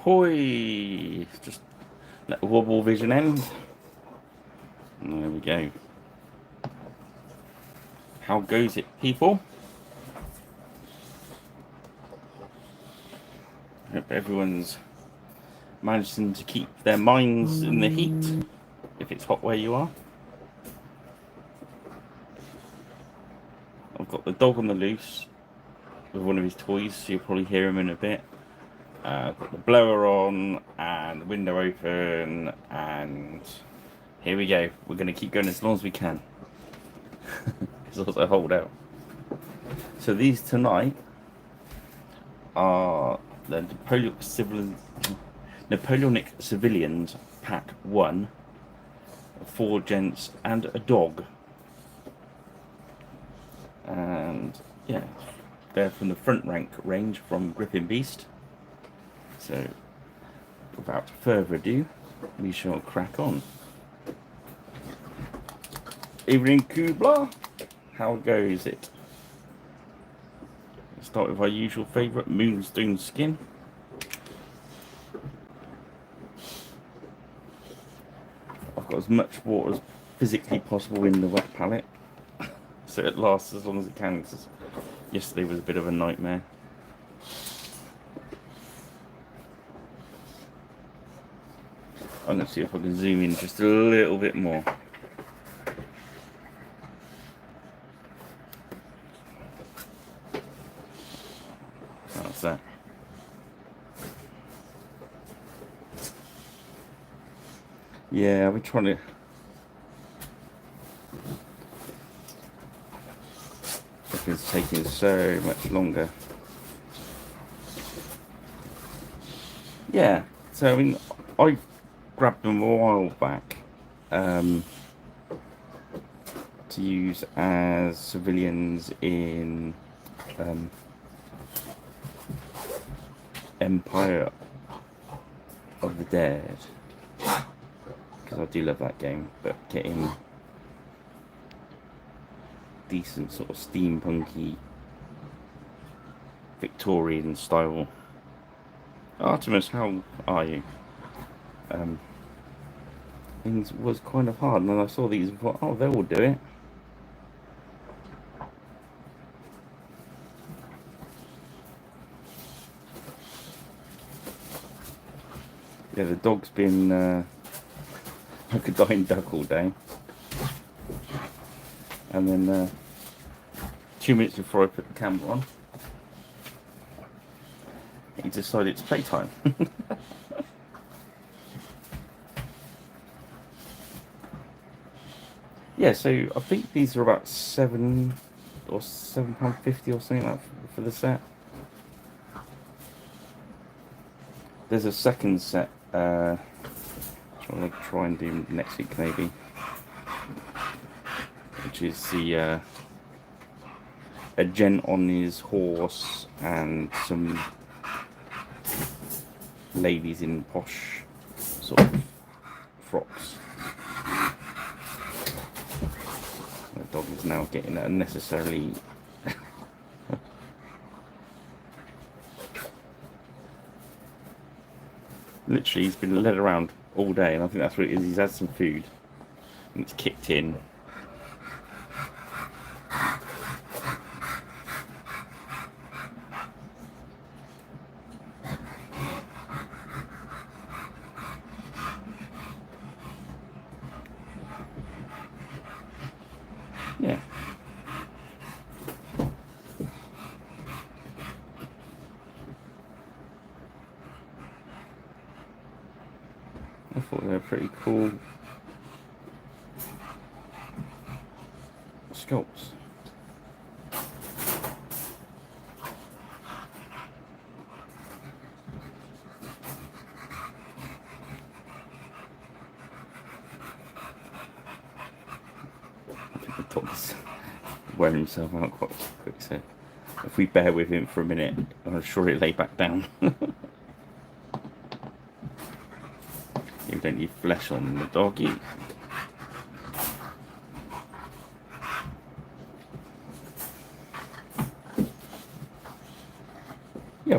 Hoi! Just let the wobble vision end. And there we go. How goes it, people? Hope everyone's managing to keep their minds in the heat, if it's hot where you are. I've got the dog on the loose with one of his toys, so you'll probably hear him in a bit. I've got the blower on and the window open, and here we go. We're going to keep going as long as we can. It's also hold out. So these tonight are the Napoleonic Civilians Pack 1, 4 gents and a dog. And yeah, they're from the front rank range from Gripping Beast. So without further ado, we shall crack on. Evening, Kubla. How goes it? Let's start with our usual favourite, Moonstone Skin. I've got as much water as physically possible in the wet palette, so it lasts as long as it can, because yesterday was a bit of a nightmare. I'm going to see if I can zoom in just a little bit more. That's that. Yeah, we're trying to... It's taking so much longer. Yeah, so I mean, I grabbed them a while back to use as civilians in Empire of the Dead, because I do love that game, but getting decent sort of steampunky Victorian style. Artemis, how are you? Things was kind of hard, and then I saw these and thought, oh, they will do it. Yeah, the dog's been like a dying duck all day. And then 2 minutes before I put the camera on, he decided it's playtime. Yeah, so I think these are about £7 or £7.50 or something like that for the set. There's a second set, which I'm going to try and do next week maybe, which is the a gent on his horse and some ladies in posh sort of frocks. The dog is now getting unnecessarily literally, he's been led around all day, and I think that's what it is. He's had some food and it's kicked in. Yeah. I thought they were pretty cool sculpts. The dog's wearing himself out quite quick, so if we bear with him for a minute, I'm sure he'll lay back down. You don't need flesh on the doggy. Yeah,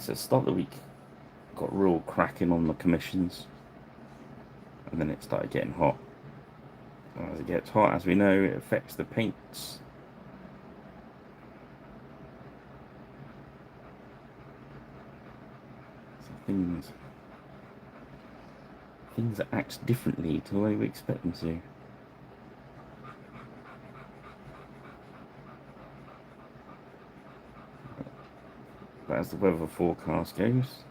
so start of the week, got real cracking on the commissions, and then it started getting hot. And as it gets hot, as we know, it affects the paints. So things act differently to the way we expect them to. But as the weather forecast goes,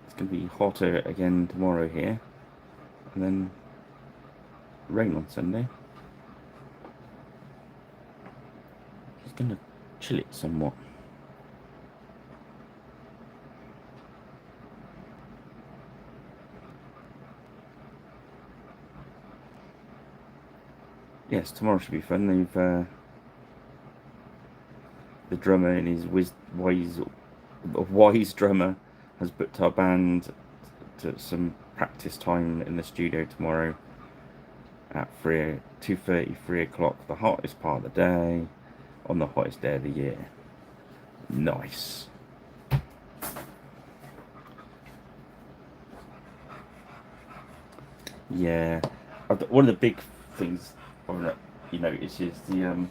it's going to be hotter again tomorrow here, and then rain on Sunday. It's going to chill it somewhat. Yes, tomorrow should be fun. They've the drummer in his wise drummer has booked our band to some practice time in the studio tomorrow at 2:30, 3 o'clock, the hottest part of the day, on the hottest day of the year. Nice. Yeah, one of the big things you notice is the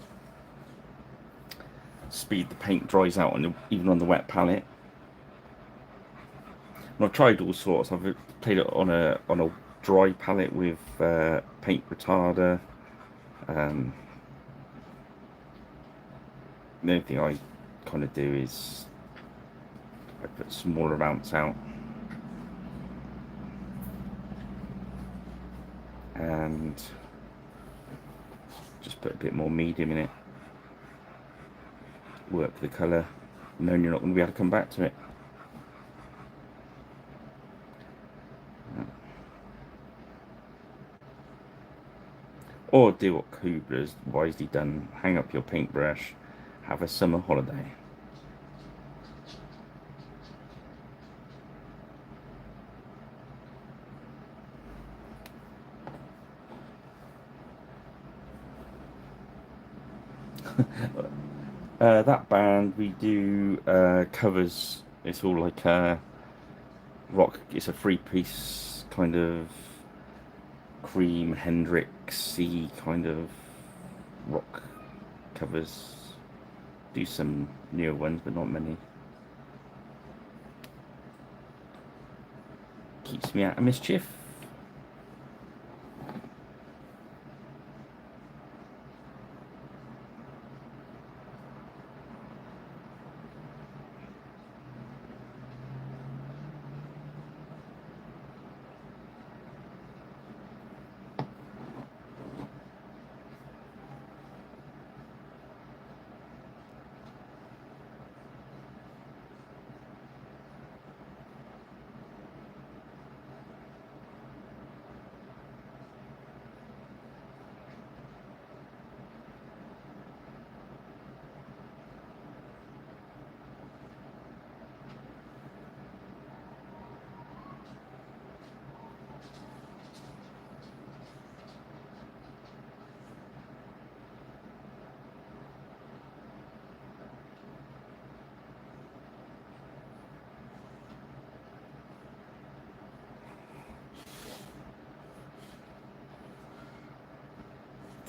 speed the paint dries out even on the wet palette. And I've tried all sorts. I've played it on a dry palette with paint retarder. The only thing I kind of do is I put smaller amounts out and just put a bit more medium in it. Work the colour, knowing you're not going to be able to come back to it. Or do what Kubler's wisely done, hang up your paintbrush, have a summer holiday. That band, we do covers. It's all like rock. It's a three-piece kind of Cream, Hendrixy kind of rock covers. Do some newer ones, but not many. Keeps me out of mischief.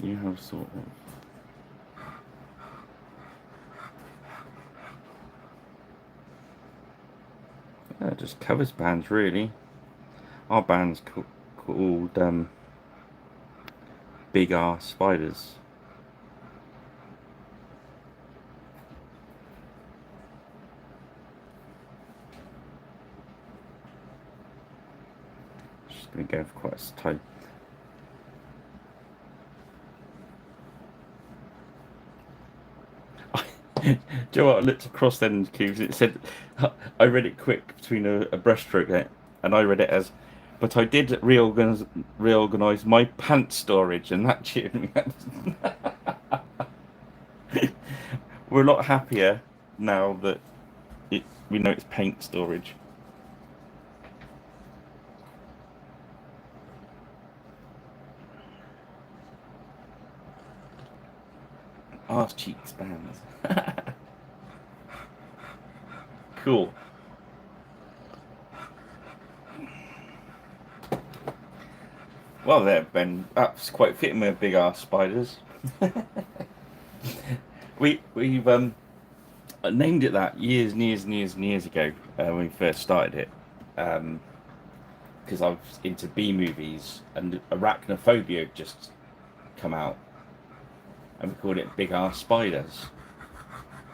You have sort of just covers bands really. Our band's called Big R Spiders. Just gonna go for quite a time. Do you know what? I looked across then, Cubes. It said, I read it quick between a breaststroke there, and I read it as, but I did reorganize my pant storage, and that cheered me up. We're a lot happier now that we know it's paint storage. Arse cheeks bands. Cool. Well, there, Ben. That's quite fitting with big ass spiders. We've named it that years and years and years and years ago when we first started it, because I was into B movies and arachnophobia had just come out, and we called it Big Ass Spiders.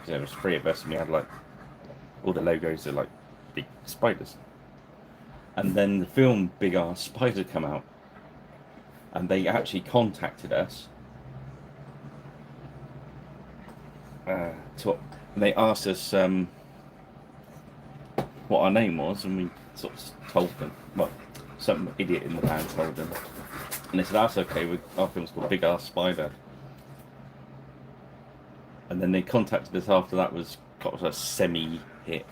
So there was three of us, and we had like all the logos are like big spiders. And then the film Big Ass Spider come out, and they actually contacted us to, and they asked us what our name was, and we sort of told them. Well, some idiot in the band told them, and they said, "That's okay. Our film's called Big Ass Spider." And then they contacted us after that was got us a semi-hit,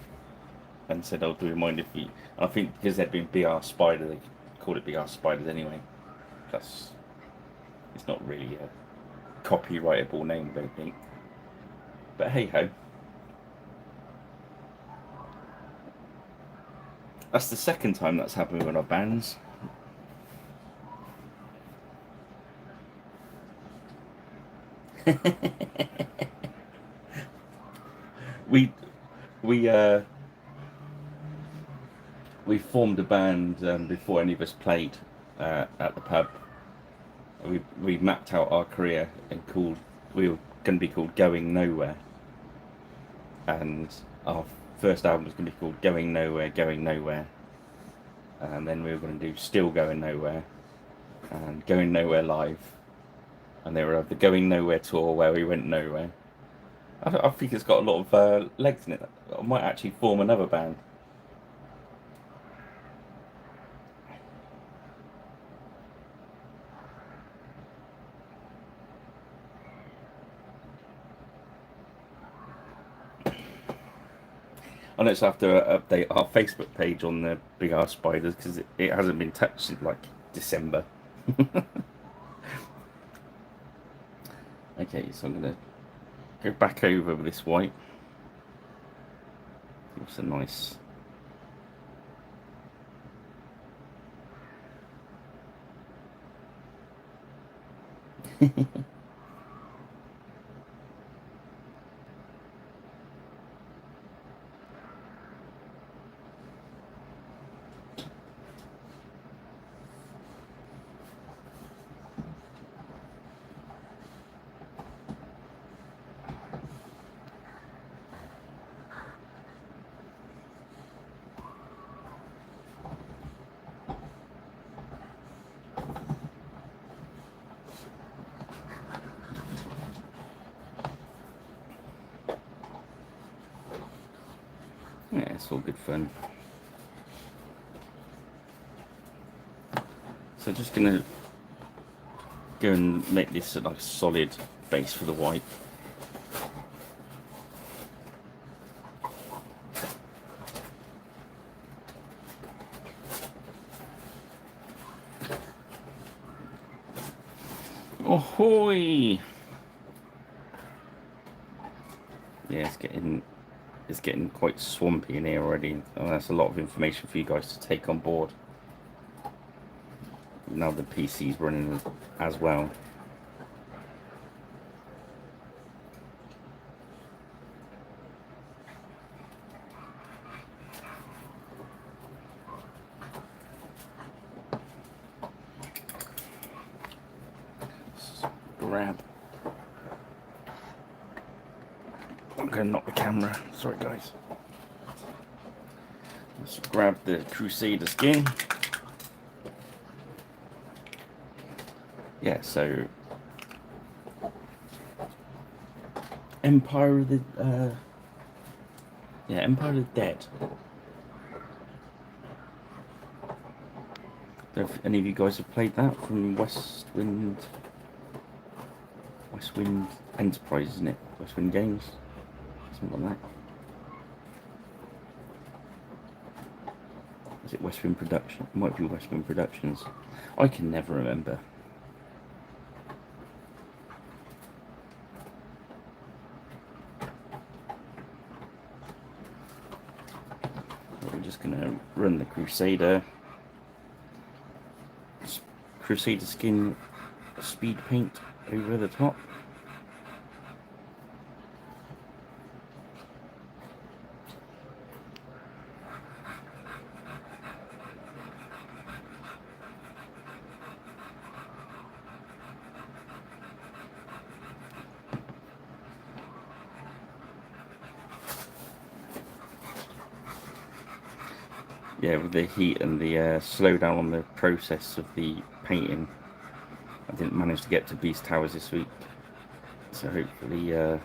and said, "Oh, do you mind if you?" And I think because they'd been Big Ass Spider, they called it Big Ass Spiders anyway. Plus, it's not really a copyrightable name, I don't think. But hey ho. That's the second time that's happened with our bands. we we uh we formed a band before any of us played at the pub. We mapped out our career and called we were going to be called Going Nowhere, and our first album was going to be called Going Nowhere, Going Nowhere, and then we were going to do Still Going Nowhere and Going Nowhere Live, and they were the Going Nowhere tour where we went nowhere. I think it's got a lot of legs in it. I might actually form another band. I know it's have to update our Facebook page on the Big Ass Spiders because it hasn't been touched since like December. Okay, so I'm gonna go back over with this white. It's a nice. Yeah, it's all good fun. So just gonna go and make this a like solid base for the white. Ahoy! Yeah, it's getting quite swampy in here already. Oh, that's a lot of information for you guys to take on board. Now the PC's running as well. Grab. I'm gonna knock the camera. Sorry, guys. Let's grab the Crusader skin. Yeah, so Empire of the Empire of the Dead. Don't know if any of you guys have played that from West Wind Enterprise, isn't it? West Wind Games, something like that. Is it West Wind Production? It might be West Wind Productions. I can never remember. We're just gonna run the Crusader. Crusader Skin speed paint over the top. Yeah, with the heat and the slowdown on the process of the painting, I didn't manage to get to Beast Towers this week. So hopefully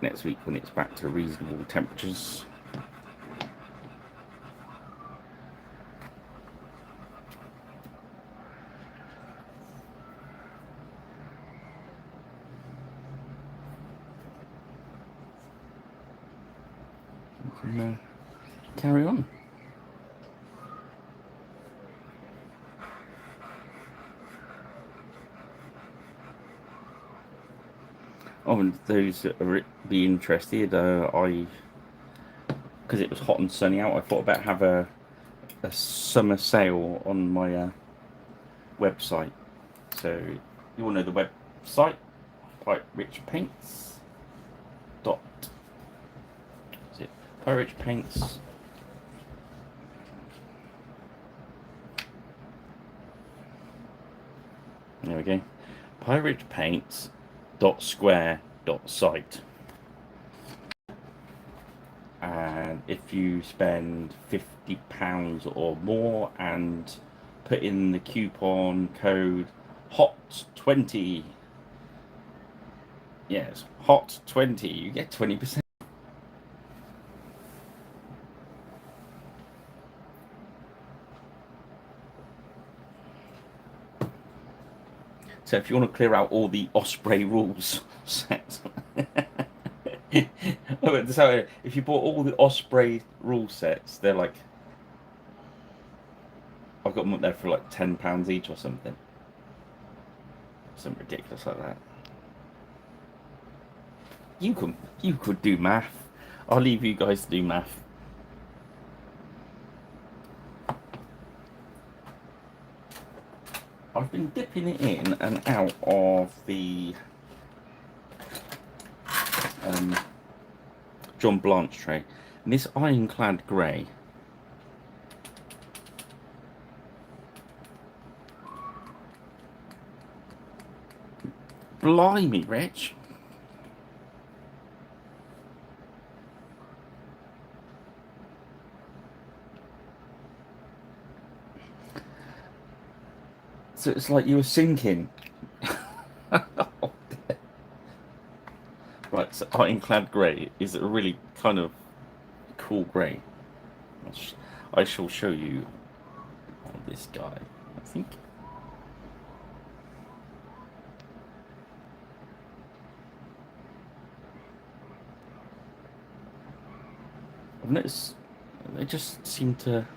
next week when it's back to reasonable temperatures. We can carry on. Oh, and those that are be interested, because it was hot and sunny out, I thought about have a summer sale on my website. So you all know the website, Pirate Rich Paints. Is it Pirate Rich Paints? There we go. Pirate Paints .square.site. And if you spend £50 or more and put in the coupon code HOT20, yes, HOT20, you get 20%. So if you want to clear out all the Osprey rules sets, so if you bought all the Osprey rule sets, they're like, I've got them up there for like £10 each or something. Something ridiculous like that. You could do math. I'll leave you guys to do math. I've been dipping it in and out of the John Blanche tray. And this ironclad grey, blimey, Rich. So it's like you were sinking. Right, so ironclad grey is a really kind of cool grey. I shall show you on this guy, I think. I've noticed they just seem to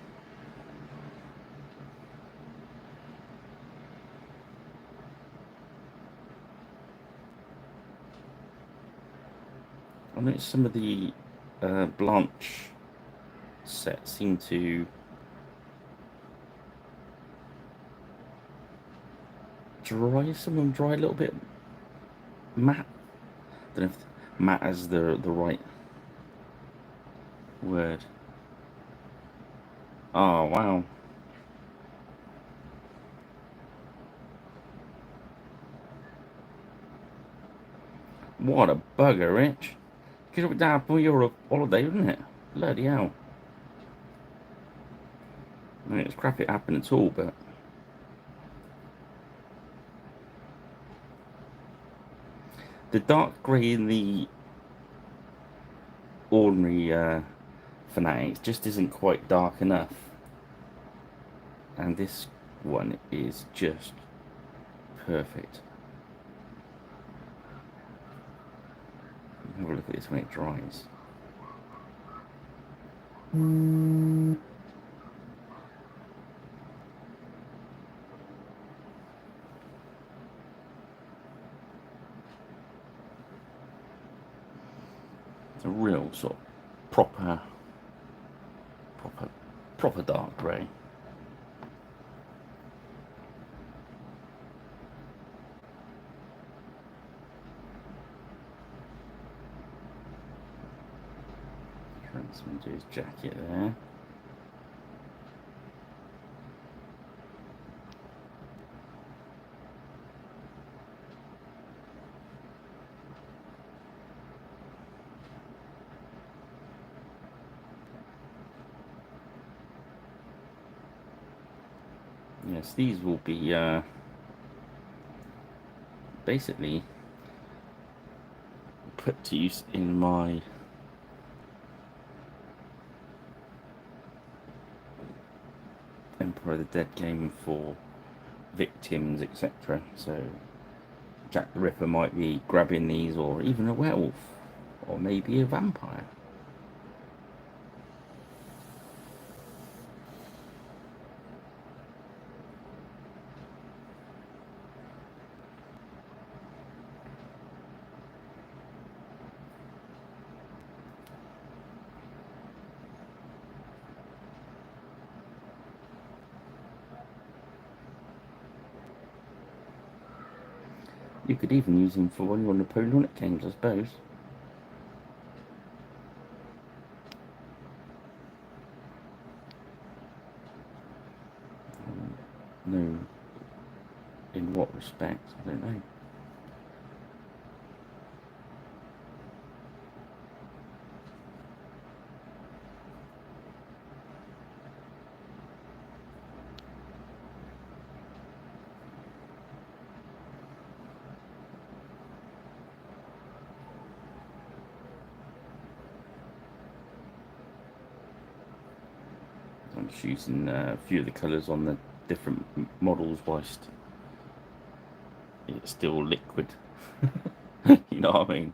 I noticed some of the Blanche sets seem to dry. Some of them dry a little bit matte. I don't know if matte is the right word. Oh wow. What a bugger, Rich. Could have been down for your holiday, wouldn't it? Bloody hell. I mean, it's crap it happened at all, but the dark grey in the ordinary Fanatics just isn't quite dark enough. And this one is just perfect. Have a look at this when it dries. It's a real sort of proper dark grey. So I'm going to do his jacket there. Yes, these will be basically put to use in my Emperor of the Dead game for victims, etc. So Jack the Ripper might be grabbing these, or even a werewolf, or maybe a vampire. You could even use them for one of your Napoleonic games, I suppose. No, in what respect? I don't know. I'm just using a few of the colours on the different models whilst it's still liquid. You know what I mean?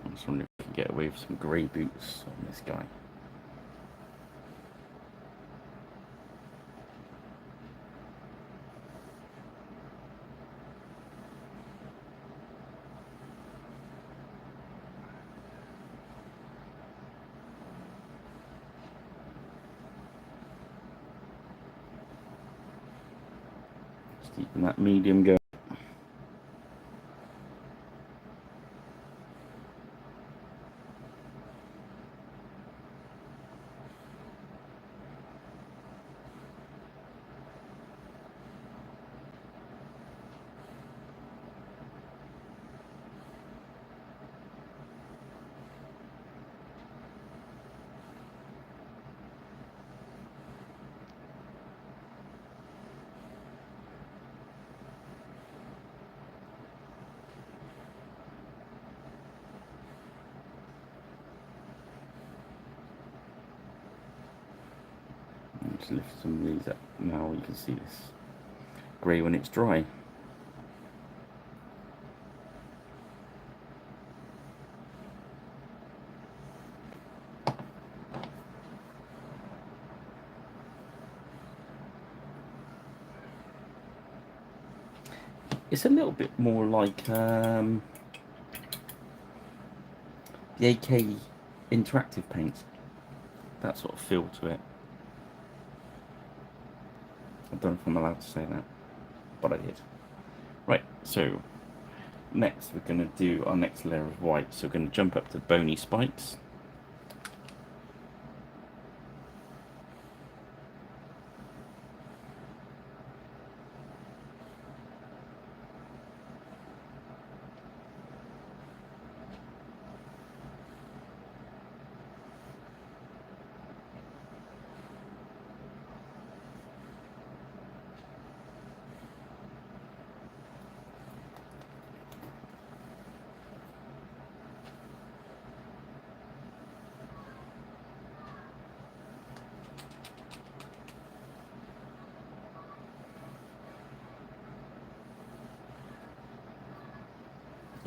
I'm just wondering if we can get away with some grey boots on this guy. Just keeping that medium going. Just lift some of these up now. You can see this grey when it's dry. It's a little bit more like the AK interactive paints. That sort of feel to it. I don't know if I'm allowed to say that, but I did. Right, so next we're going to do our next layer of white. So we're going to jump up to bony spikes.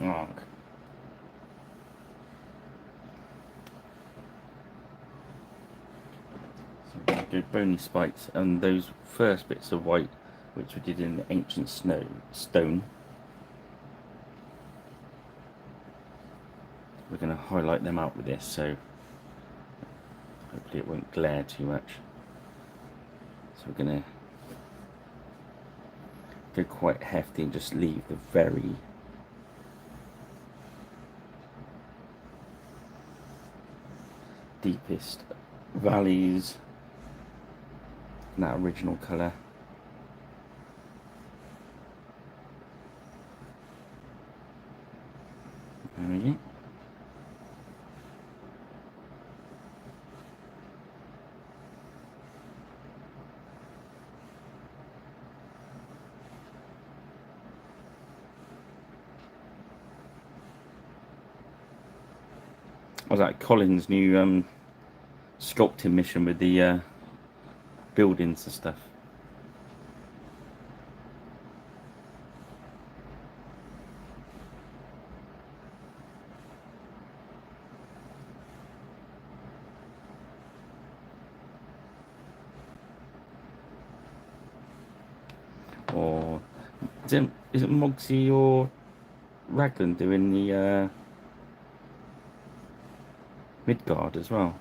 Oh, so we're going to go bony spikes, and those first bits of white, which we did in the ancient stone, we're going to highlight them out with this, so hopefully it won't glare too much. So we're going to go quite hefty and just leave the very deepest valleys in that original colour. There we go. Was that Colin's new sculpting mission with the buildings and stuff? Or isn't Mogsy or Raglan doing the Midgard as well?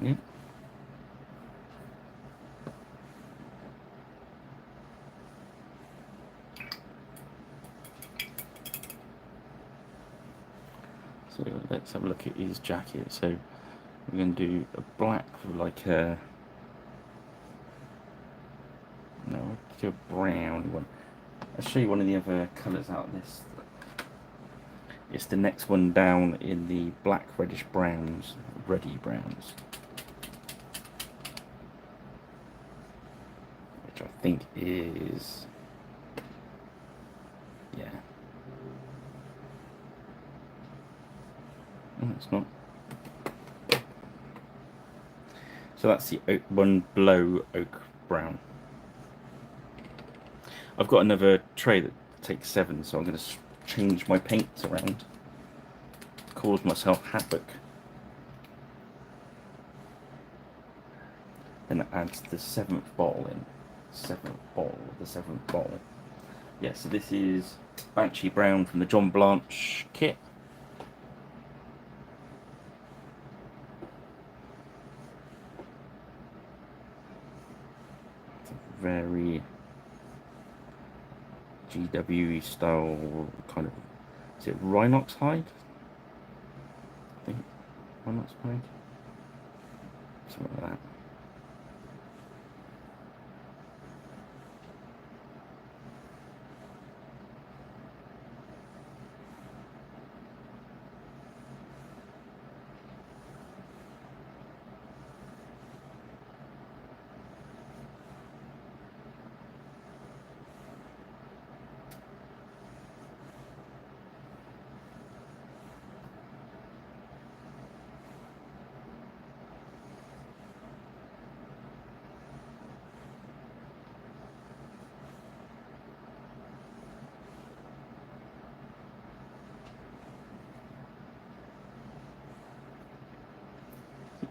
Yeah. So let's have a look at his jacket. So we're going to do a black with like a do a brown one. I'll show you one of the other colours out of this. It's the next one down in the black reddish browns, reddy browns, which I think is, yeah. Oh, it's not. So that's the oak, one below oak brown. I've got another tray that takes 7, so I'm going to change my paints around, cause myself havoc. Then it adds the 7th bottle in. 7th bottle, the 7th bottle. Yeah, so this is Banshee Brown from the John Blanche kit. It's a very GW style kind of, is it Rhinox hide? I think Rhinox hide, something like that.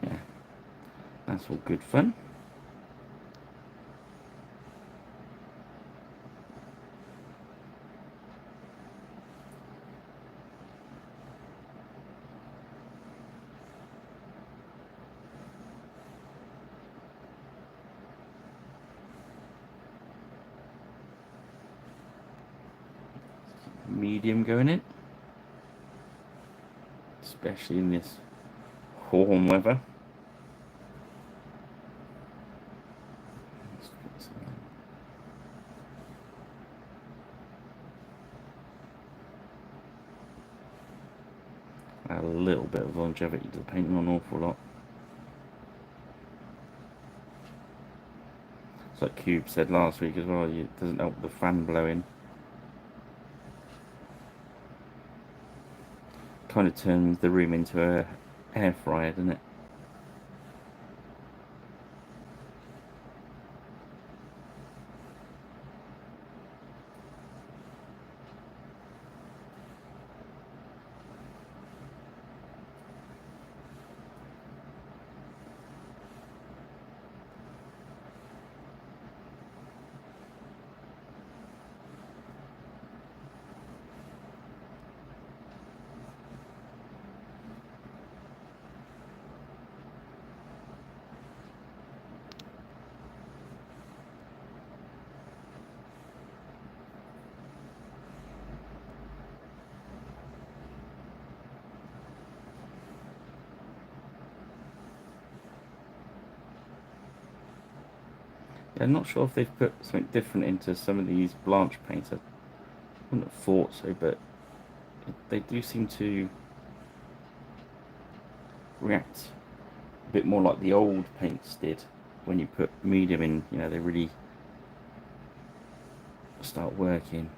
Yeah, that's all good fun. Medium going in, especially in this warm weather. Add a little bit of longevity to the painting, an awful lot. It's like Cube said last week as well, it doesn't help the fan blowing. Kind of turns the room into air fryer, doesn't it? Yeah, I'm not sure if they've put something different into some of these blanch paints. I wouldn't have thought so, but they do seem to react a bit more like the old paints did when you put medium in. You know, they really start working.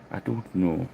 I don't know.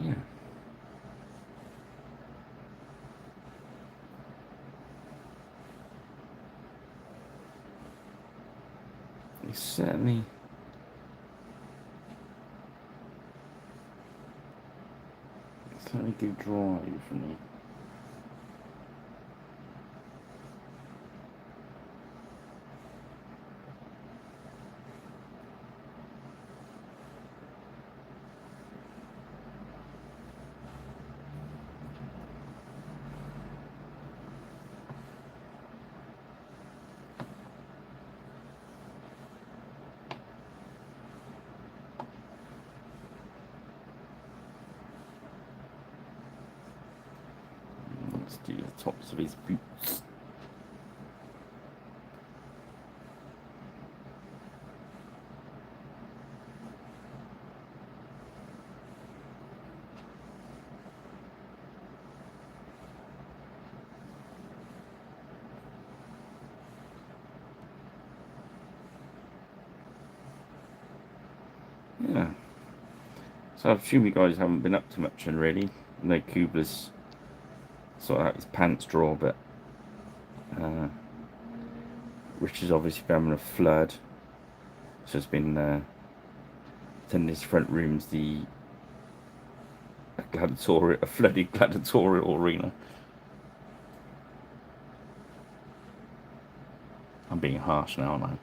Yeah. It's certainly do dry for me. Let's do the tops of his boots. Yeah. So I assume you guys haven't been up to much and really. No Kubler's sort out his pants drawer, but Rich has obviously been having a flood. So it's been attending his front rooms, a flooded gladiatorial arena. I'm being harsh now, aren't I?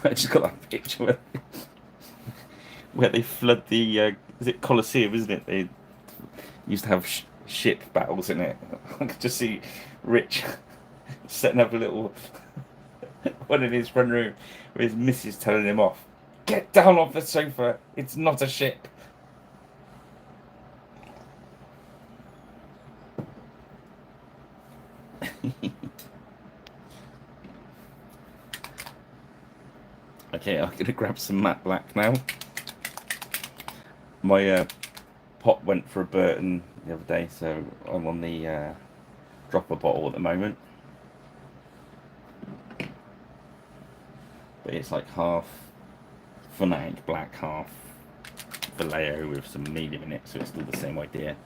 I just got that picture where they flood the is it Colosseum, isn't it? They used to have ship battles in it. I could just see Rich setting up a little one in his front room with his missus telling him off. Get down off the sofa. It's not a ship. Okay, I'm gonna grab some matte black now. My pot went for a Burton the other day, so I'm on the dropper bottle at the moment. But it's like half Fanatic black, half Vallejo with some medium in it, so it's still the same idea.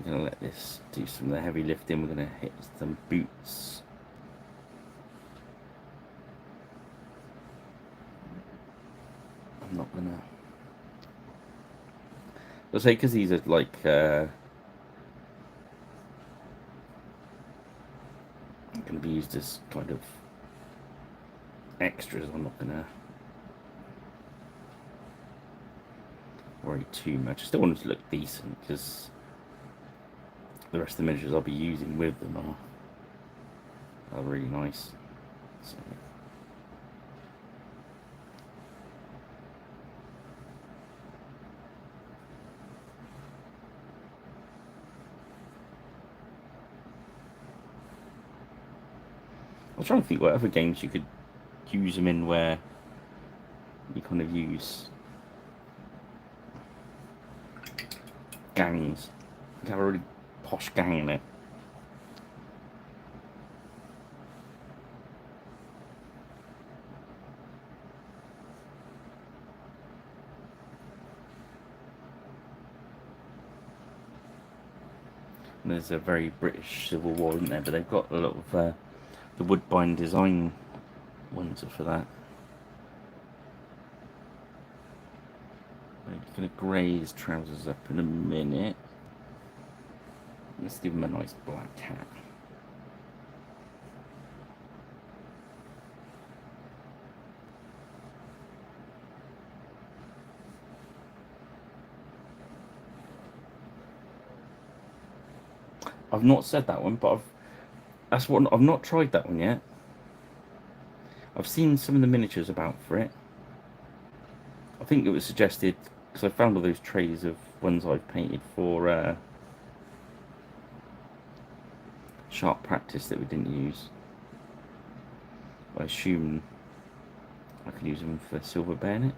going to let this do some of the heavy lifting. We're going to hit some boots. I'm not going to... I'll say because these are like... going to be used as kind of extras. I'm not going to worry too much. I still want them to look decent because the rest of the miniatures I'll be using with them are really nice. So. I was trying to think what other games you could use them in where you kind of use gangs. You have a really posh gang in it. And there's a very British Civil War, isn't there? But they've got a lot of the Woodbine design ones are for that. I'm going to grey his trousers up in a minute. Let's give him a nice black hat. I've not said that one, but I've not tried that one yet. I've seen some of the miniatures about for it. I think it was suggested because I found all those trays of ones I've painted for sharp practice that we didn't use. I assume I could use them for silver bayonet.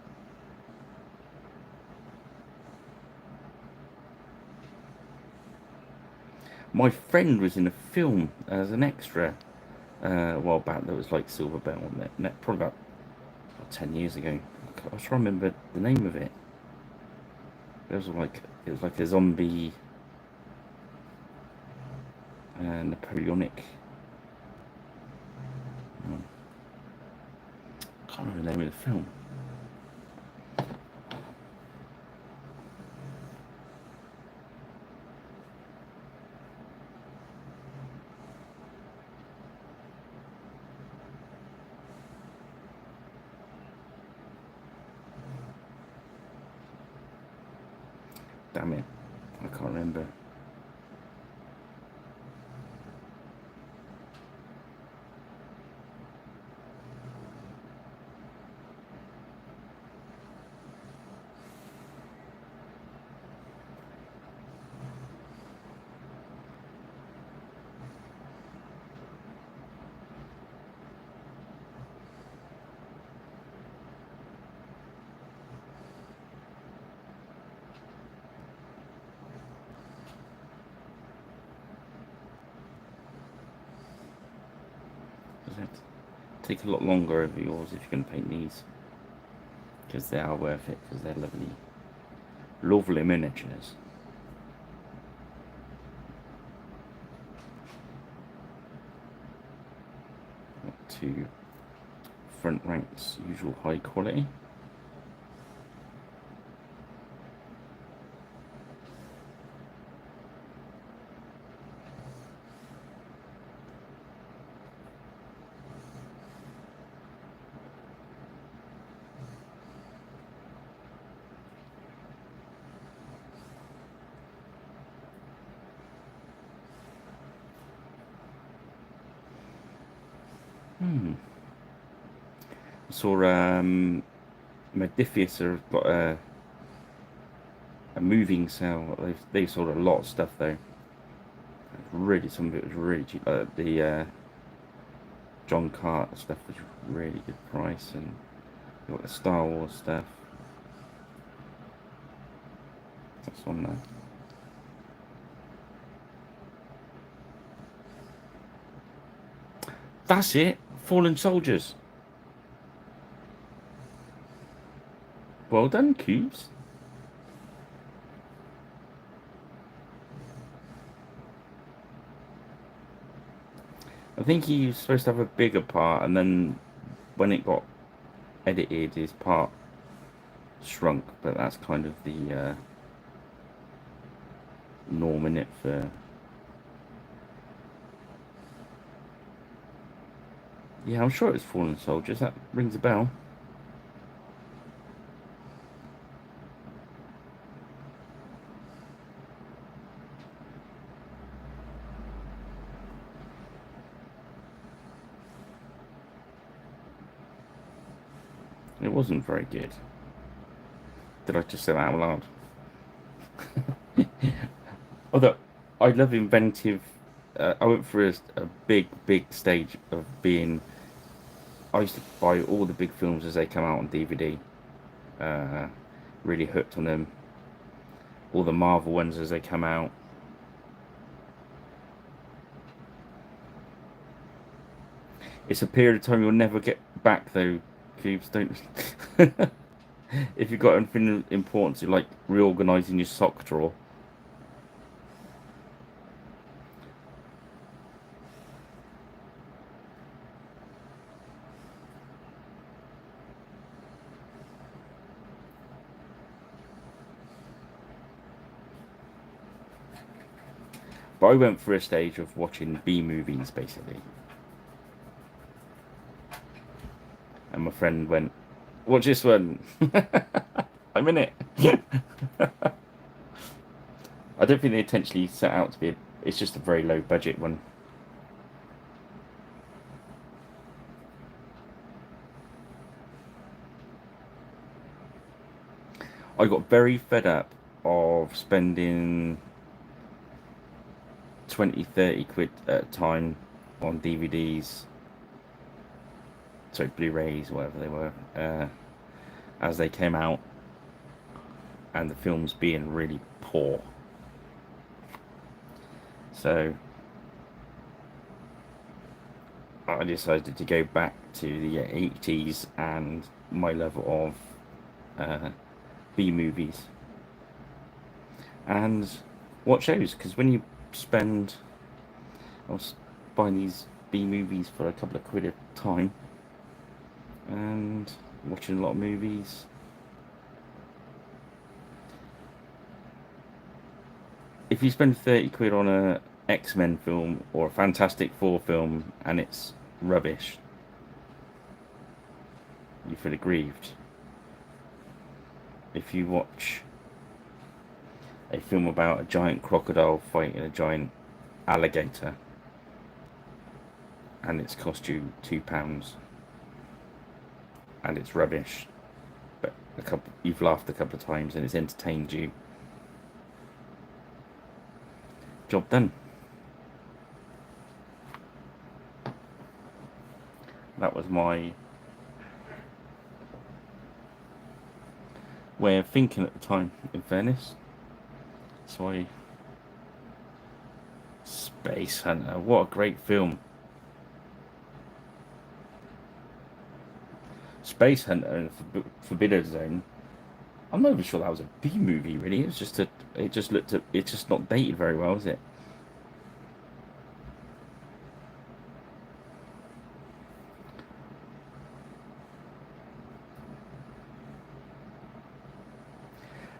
My friend was in a film as an extra a while back that was like silver bayonet, probably about 10 years ago. I was trying to remember the name of it. It was like a zombie napoleonic. I can't remember the name of the film. Damn it, I can't remember. Take a lot longer over yours if you're going to paint these, because they are worth it, because they're lovely miniatures. Got 2 front ranks, usual high quality. I saw Modifius have got a moving sale. They sold a lot of stuff though. Really, some of it was really cheap. The John Carter stuff was really good price, and you got the Star Wars stuff. That's on there. That's it. Fallen Soldiers. Well done, Cubes. I think he was supposed to have a bigger part, and then when it got edited, his part shrunk. But that's kind of the norm in it for. Yeah, I'm sure it was Fallen Soldiers. That rings a bell. It wasn't very good. Did I just say that out loud? Although I love inventive. I went through a big, big stage of being. I used to buy all the big films as they come out on DVD. Uh, really hooked on them. All the Marvel ones as they come out. It's a period of time you'll never get back though. Cubes don't. If you've got anything important to like reorganising your sock drawer. But I went through a stage of watching B movies basically, and my friend went, "Watch this one." I'm in it. I don't think they intentionally set out to be. It's just a very low budget one. I got very fed up of spending 20, 30 quid at a time on DVDs, sorry, Blu-rays, whatever they were, as they came out, and the films being really poor. So I decided to go back to the 80s and my love of B movies and watch those, because when you spend, I was buying these B movies for a couple of quid at a time and watching a lot of movies. If you spend 30 quid on a X-Men film or a Fantastic Four film and it's rubbish, you feel aggrieved. If you watch a film about a giant crocodile fighting a giant alligator and it's cost you £2 and it's rubbish, but you've laughed a couple of times and it's entertained you, job done. That was my way of thinking at the time, in fairness. So Space Hunter, what a great film. Space Hunter and Forbidden Zone. I'm not even sure that was a B movie, really. It's just it just looked at, it's just not dated very well, is it?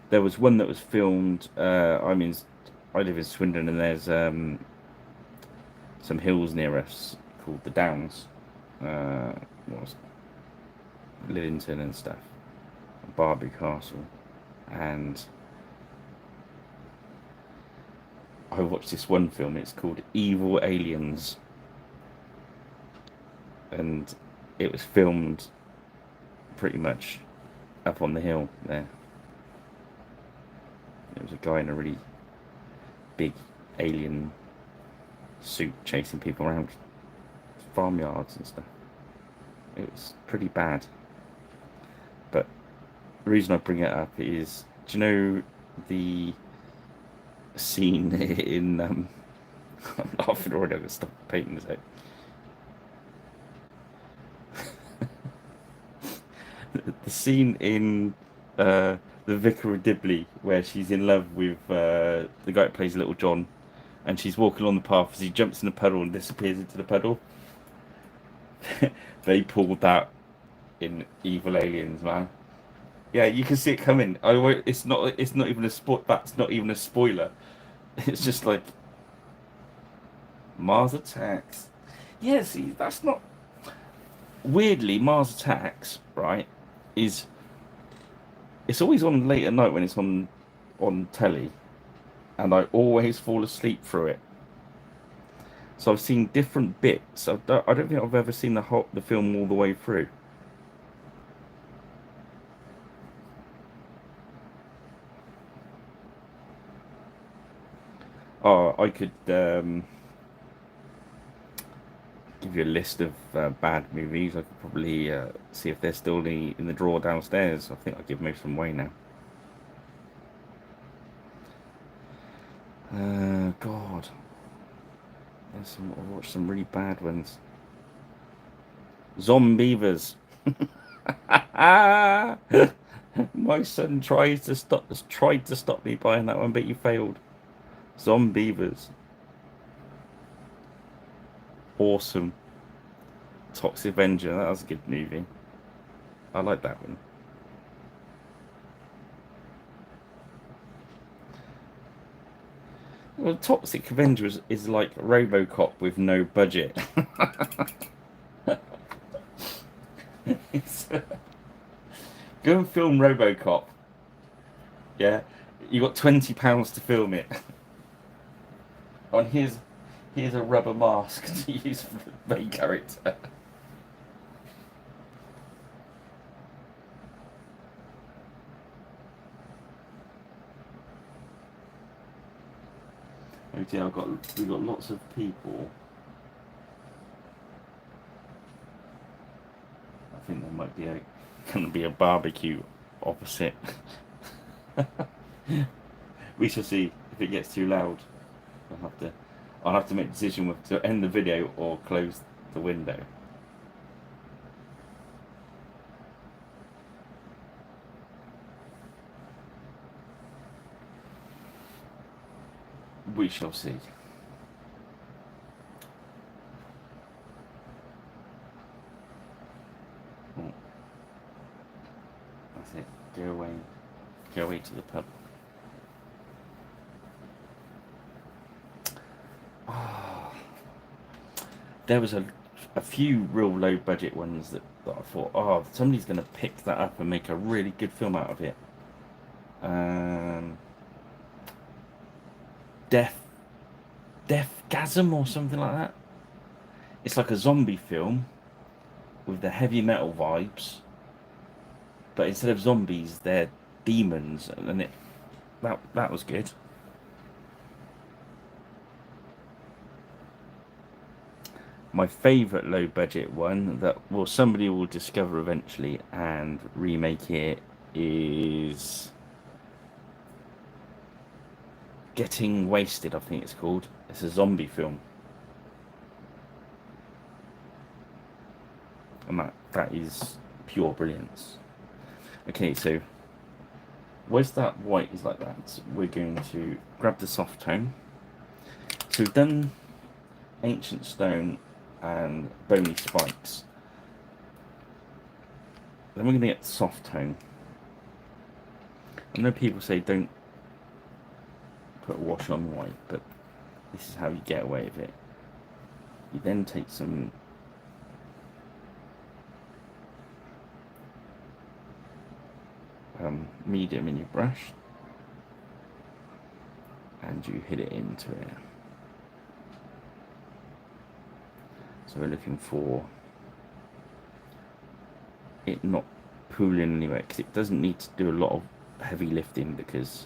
There was one that was filmed. I live in Swindon, and there's some hills near us called the Downs. What was Lillington and stuff, Barby Castle, and I watched this one film. It's called Evil Aliens, and it was filmed pretty much up on the hill there. It was a guy in a really big alien suit chasing people around farmyards and stuff. It was pretty bad. But the reason I bring it up is, do you know the scene in I'm laughing already, I'm gonna stop painting this out. The scene in The Vicar of Dibley where she's in love with the guy that plays Little John, and she's walking along the path as he jumps in the puddle and disappears into the puddle. They pulled that in Evil Aliens, man. Yeah, you can see it coming. It's not. It's not even a sport. That's not even a spoiler. It's just like Mars Attacks. Yeah, see, that's not. Weirdly, Mars Attacks, right? Is it's always on late at night when it's on telly, and I always fall asleep through it. So I've seen different bits. I don't think I've ever seen the film all the way through. Oh, I could give you a list of bad movies. I could probably see if they're still in the drawer downstairs. I think I give most of them away now. God, I watched some really bad ones. Zombievers. My son tried to stop me buying that one, but you failed. Zombievers. Awesome. Toxic Avenger. That was a good movie. I like that one. Well, Toxic Avenger is like RoboCop with no budget. It's, go and film RoboCop. Yeah, you got £20 to film it. On here's a rubber mask to use for the main character. Okay, we've got lots of people. I think there might be going to be a barbecue opposite. We shall see if it gets too loud. I'll have to make a decision whether to end the video or close the window. We shall see. Oh, that's it. Go away. Go away to the pub. Oh, there was a few real low budget ones that I thought, oh, somebody's going to pick that up and make a really good film out of it. Deathgasm or something like that. It's like a zombie film with the heavy metal vibes, but instead of zombies, they're demons, and that was good. My favourite low budget one that somebody will discover eventually and remake it is Getting Wasted, I think it's called. It's a zombie film. And that is pure brilliance. Okay, so where's that white is like that? So we're going to grab the soft tone. So we've done Ancient Stone and Bony Spikes. Then we're going to get soft tone. I know people say don't put wash on white, but this is how you get away with it. You then take some medium in your brush and you hit it into it. So we're looking for it not pooling anywhere, because it doesn't need to do a lot of heavy lifting because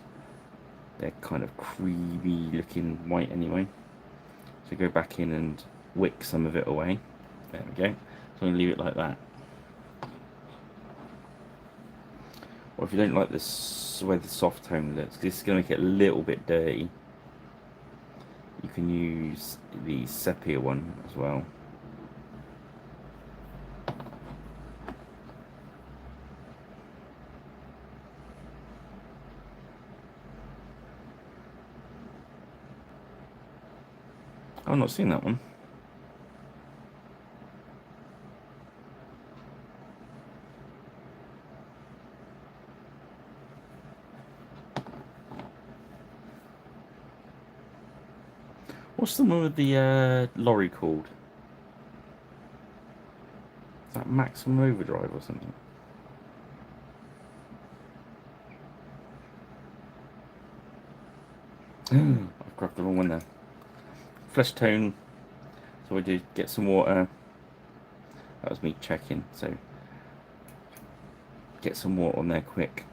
they're kind of creamy looking white anyway. So go back in and wick some of it away. There we go. So I'm going to leave it like that. Or if you don't like this way the soft tone looks, this is going to make it a little bit dirty, you can use the sepia one as well. I've not seen that one. What's the one with the lorry called? Is that Maximum Overdrive or something? I've grabbed the wrong one there. Flesh tone. So I did get some water. That was me checking. So get some water on there quick.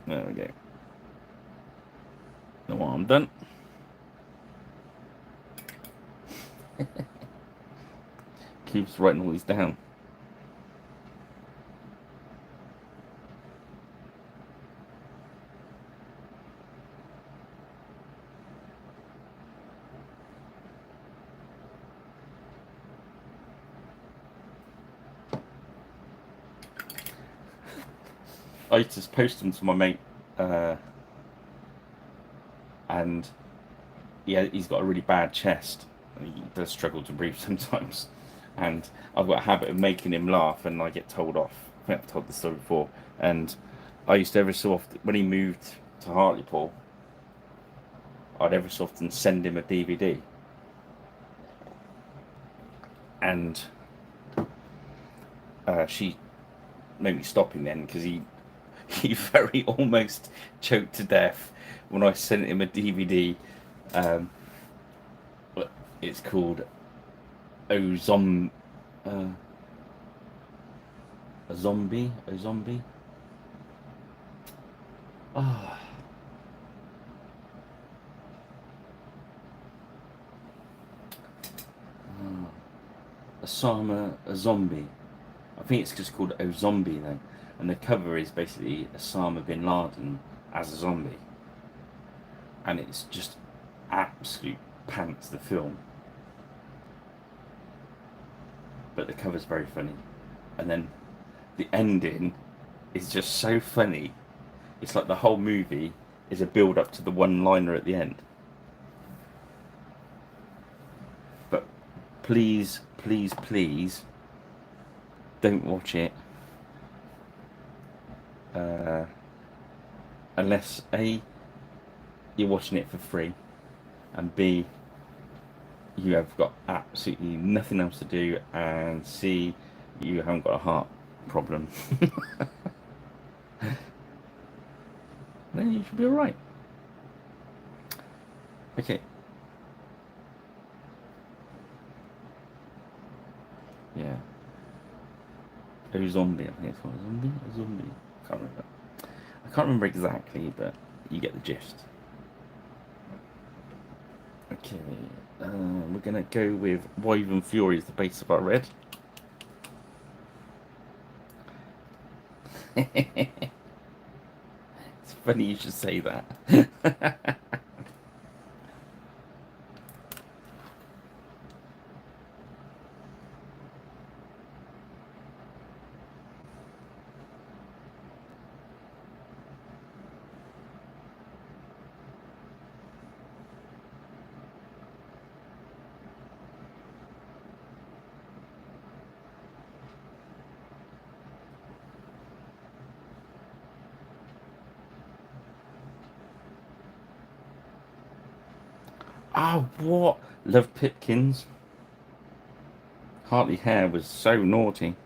There we go. Now I'm done. Keeps writing all these down. I just post them to my mate, and yeah, he's got a really bad chest. He does struggle to breathe sometimes, and I've got a habit of making him laugh, and I get told off. I think I've told this story before, and I used to every so often, when he moved to Hartlepool, I'd every so often send him a DVD, and she made me stop him then because he very almost choked to death when I sent him a DVD. Um, it's called Ozom, uh, a zombie. Ah, a zombie. I think it's just called O Zombie then, and the cover is basically Osama bin Laden as a zombie, and it's just absolute pants the film. But the cover's very funny, and then the ending is just so funny. It's like the whole movie is a build up to the one liner at the end. But please, please, please don't watch it uh, unless A, you're watching it for free, and B, you have got absolutely nothing else to do, and C, you haven't got a heart problem. Then you should be alright. Okay. Yeah. A zombie, I think it's called. A zombie? Can't remember. I can't remember exactly, but you get the gist. Okay. We're going to go with Wyvern Fury as the base of our red. It's funny you should say that. Oh, what? Love Pipkins. Hartley Hare was so naughty.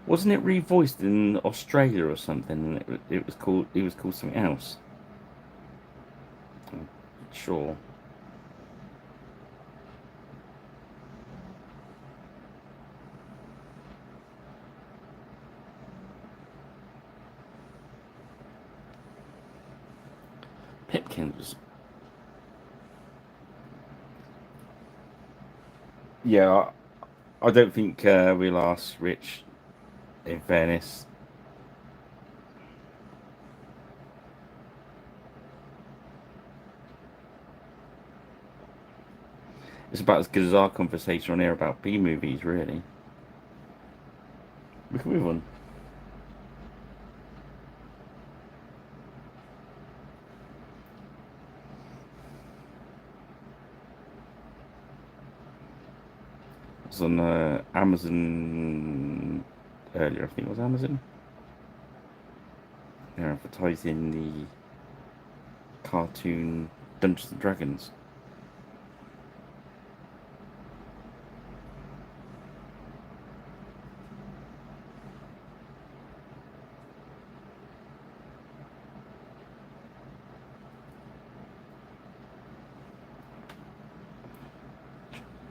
Wasn't it revoiced in Australia or something? It was called. It was called something else. I'm sure. Pipkins was. Yeah, I don't think we'll ask Rich. In fairness, it's about as good as our conversation on air about B movies, really. We can move on. It was on Amazon earlier, I think it was Amazon. They're advertising the cartoon Dungeons and Dragons.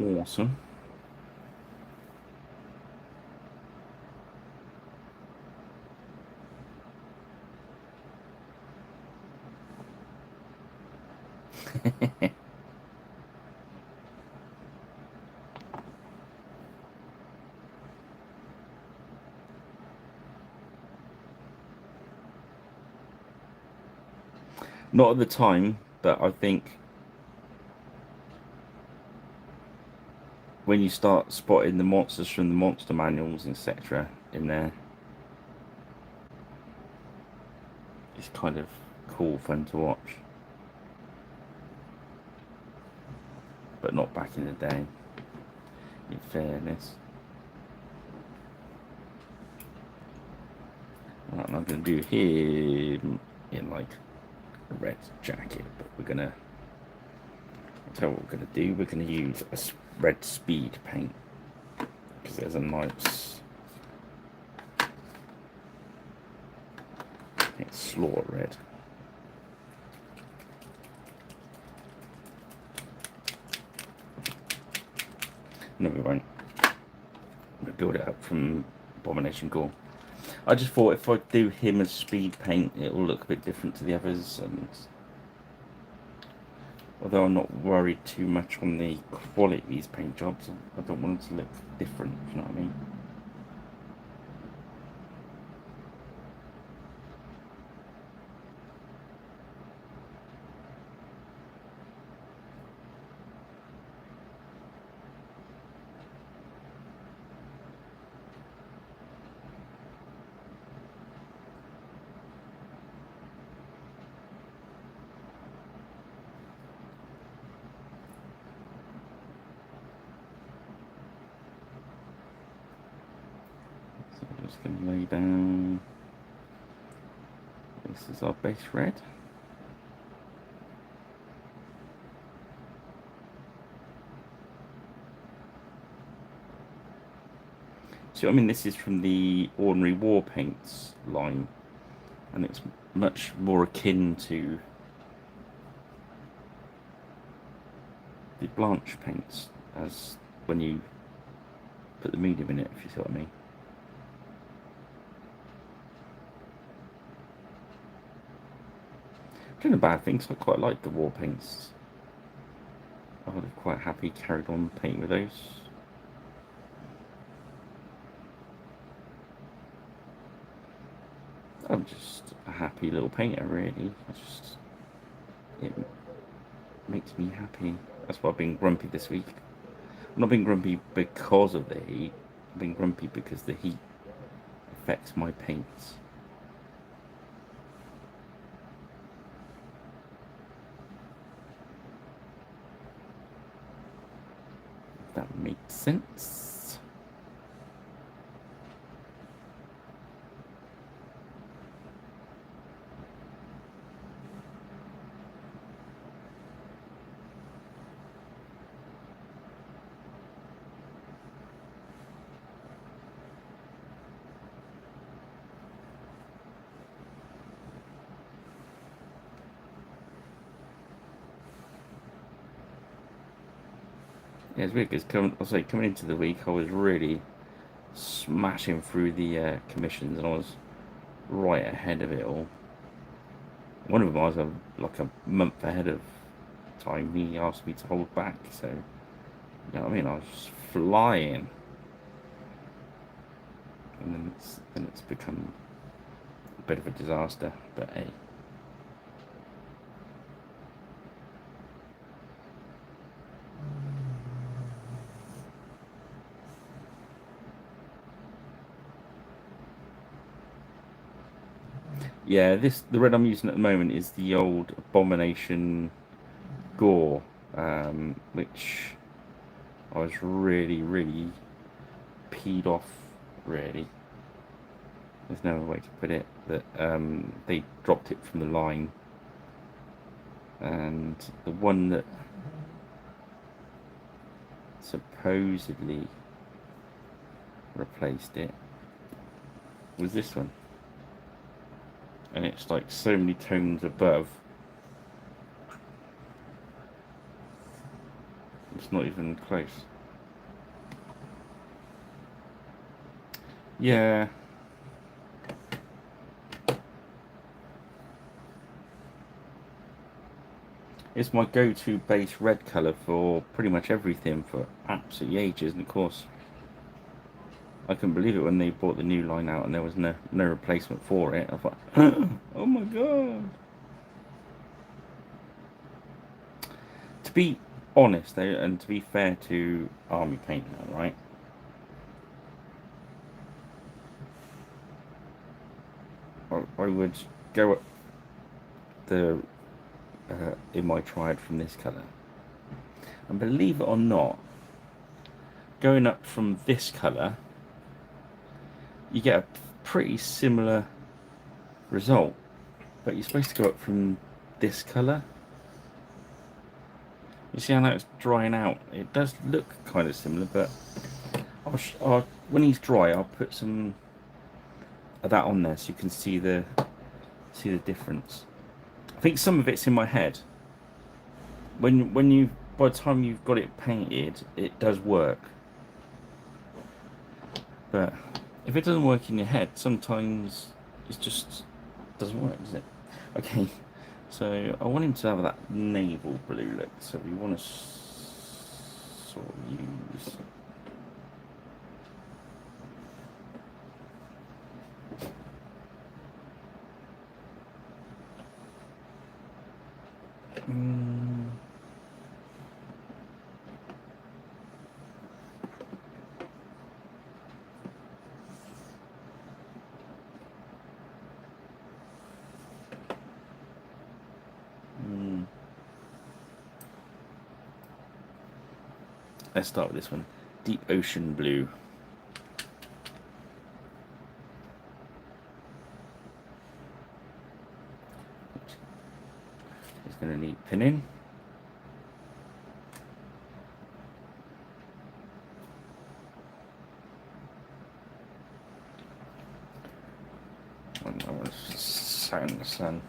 Awesome. Not at the time, but I think when you start spotting the monsters from the monster manuals, etc., in there, it's kind of cool, fun to watch. But not back in the day, in fairness. Right, I'm going to do him in like a red jacket, but we're going to, I'll tell you what we're going to do. We're going to use a red speed paint because there's a nice, it's slaughter red. No, we won't. We'll build it up from Abomination Gore. I just thought if I do him as speed paint, it will look a bit different to the others. And although I'm not worried too much on the quality of these paint jobs, I don't want them to look different, if you know what I mean. So I'm just going to lay down. This is our base red. So I mean, this is from the Ordinary War Paints line, and it's much more akin to the Blanche paints, as when you put the medium in it, if you see what I mean. Doing a bad thing, so I quite like the war paints. I would have quite happy carried on painting with those. I'm just a happy little painter, really. It makes me happy. That's why I've been grumpy this week. I'm not being grumpy because of the heat. I'm being grumpy because the heat affects my paints. If that makes sense. Yeah, it's weird because coming into the week, I was really smashing through the commissions, and I was right ahead of it all. One of them I was like a month ahead of time. He asked me to hold back, so you know what I mean. I was just flying, and then it's become a bit of a disaster. But hey. Yeah, the red I'm using at the moment is the old Abomination Gore, which I was really peed off. Really, there's no other way to put it. That they dropped it from the line, and the one that supposedly replaced it was this one, and it's like so many tones above. It's not even close. Yeah, it's my go-to base red colour for pretty much everything for absolutely ages, and of course I couldn't believe it when they brought the new line out and there was no replacement for it. I thought, oh my god. To be honest though, and to be fair to Army Paint now, right? I would go up the in my triad from this colour, and believe it or not, going up from this colour, you get a pretty similar result, but you're supposed to go up from this colour. You see how now it's drying out? It does look kind of similar, but when he's dry, I'll put some of that on there so you can see the difference. I think some of it's in my head. When you by the time you've got it painted, it does work. But if it doesn't work in your head, sometimes it just doesn't work, does it? Okay, so I want him to have that naval blue look. So we want to sort of use. Let's start with this one. Deep Ocean Blue. It's going to need pinning. I want to sound the sun.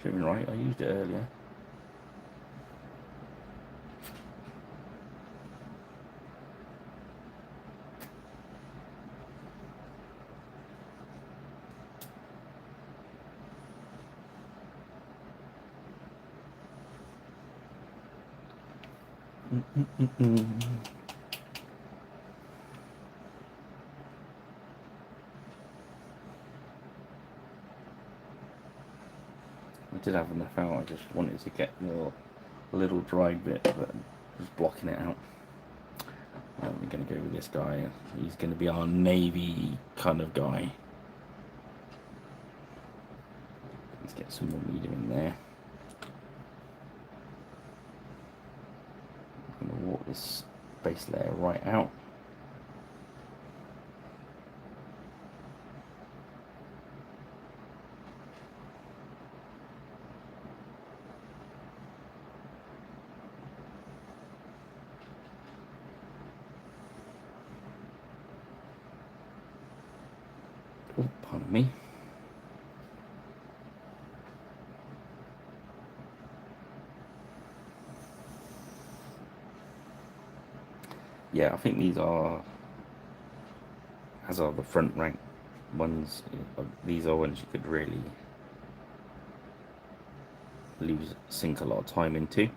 Should have been right, I used it earlier. I did have enough out, I just wanted to get the little dry bit, but was blocking it out. We're going to go with this guy. He's going to be our navy kind of guy. Let's get some more medium in there. I'm going to walk this base layer right out. Oh, pardon me. Yeah, I think these are, as are the front rank ones. These are ones you could really sink a lot of time into.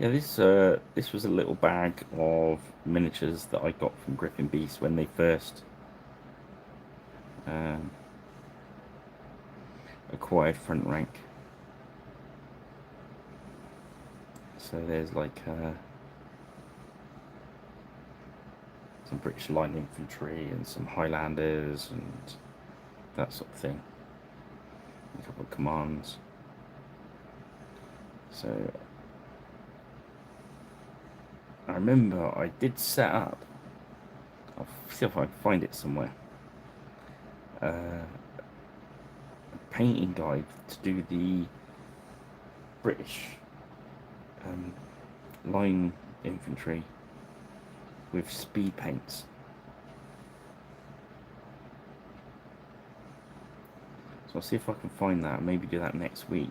Yeah, this was a little bag of miniatures that I got from Griffin Beast when they first um, acquired Front Rank. So there's like some British Line Infantry and some Highlanders and that sort of thing. A couple of commands. So I remember I did set up, I'll see if I can find it somewhere, a painting guide to do the British line infantry with speed paints. So I'll see if I can find that and maybe do that next week.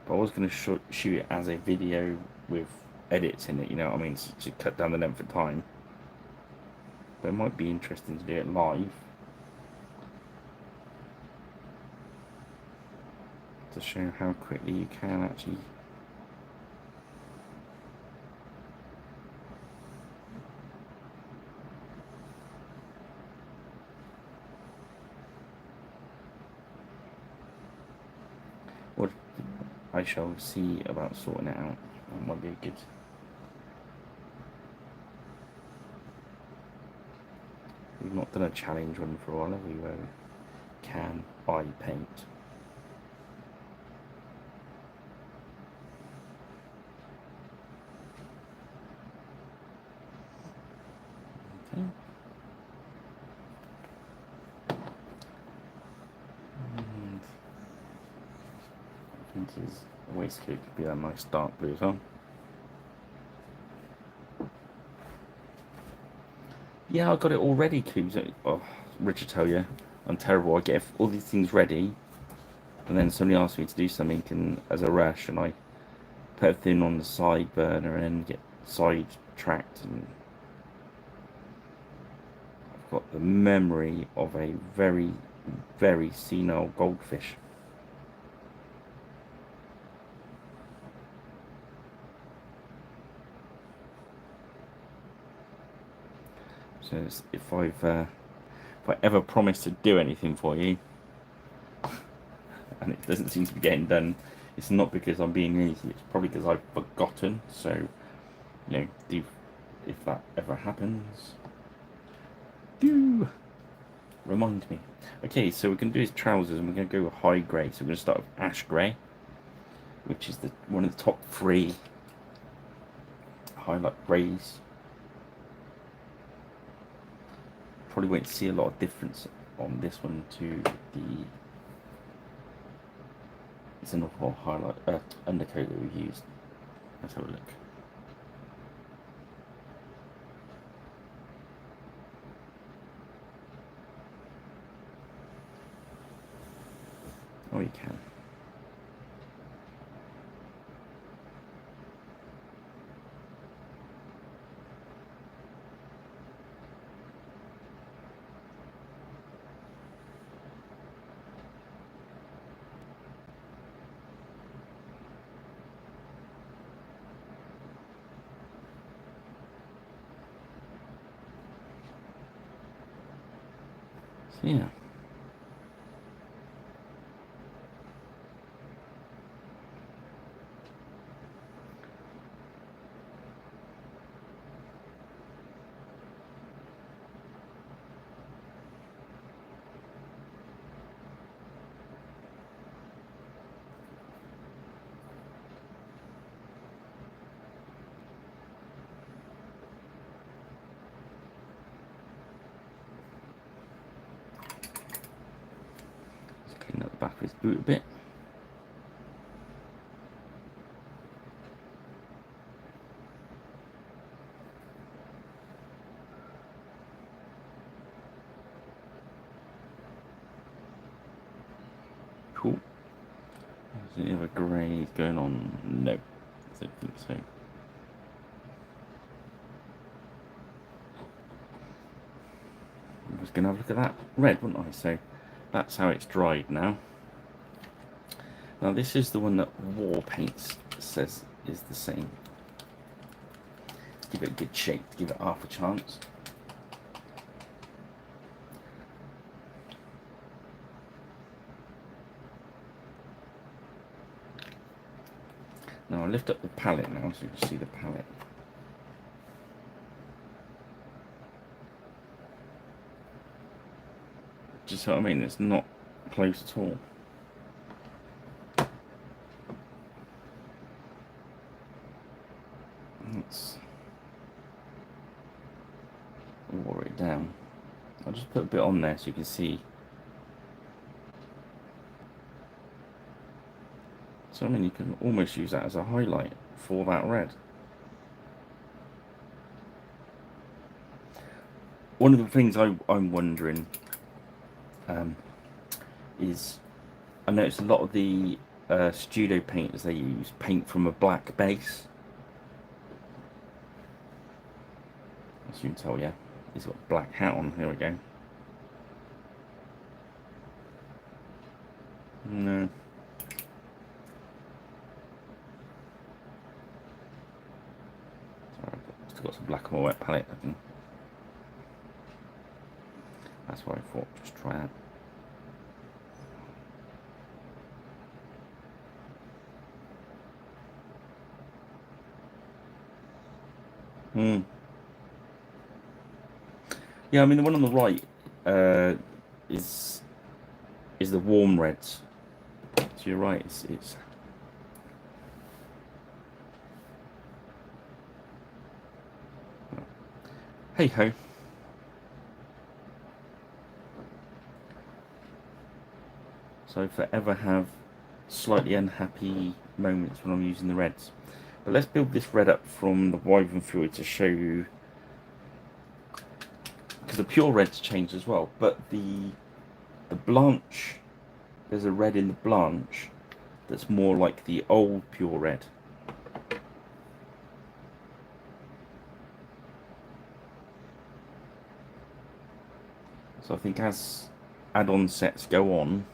But I was going to shoot it as a video with edits in it, you know what I mean, to cut down the length of time. But it might be interesting to do it live, to show how quickly you can actually what I shall see about sorting it out. That might be a good. We've not done a challenge one for a while, have we? Where we can buy paint. Okay. And I think his waistcoat could be that nice dark blue as well. Yeah, I got it all ready, Coos. Oh, Richard, tell you, I'm terrible. I get all these things ready, and then somebody asks me to do something as a rush, and I put everything on the side burner and then get sidetracked. And I've got the memory of a very, very senile goldfish. So if I ever promise to do anything for you, and it doesn't seem to be getting done, it's not because I'm being lazy. It's probably because I've forgotten. So, you know, if that ever happens, do remind me. Okay, so we're going to do his trousers, and we're going to go with high grey. So we're going to start with ash grey, which is one of the top 3 highlight greys. Probably won't see a lot of difference on this one to the Xenophore highlight undercoat that we used. Let's have a look. Oh, you can. So yeah. Clean up the back of his boot a bit. Cool. Is there any other greys going on? No, I don't think so. I was going to have a look at that red, wouldn't I? So that's how it's dried now. Now this is the one that War Paints says is the same. give it a good shake to give it half a chance. Now I'll lift up the palette now so you can see the palette. Just what I mean, it's not close at all. Let's water it down. I'll just put a bit on there so you can see. So I mean, you can almost use that as a highlight for that red. One of the things I'm wondering is, I noticed a lot of the studio painters, they use paint from a black base. As you can tell, yeah, he's got a black hat on. Here we go. No. Sorry, I've still got some black on my wet palette. That's what I thought. Just try that. Yeah, I mean the one on the right is the warm reds. So you're right. It's hey ho. So I forever have slightly unhappy moments when I'm using the reds. But let's build this red up from the Wyvern Fury to show you, because the pure red's changed as well, but the Blanche, there's a red in the Blanche that's more like the old pure red. So I think as add-on sets go on,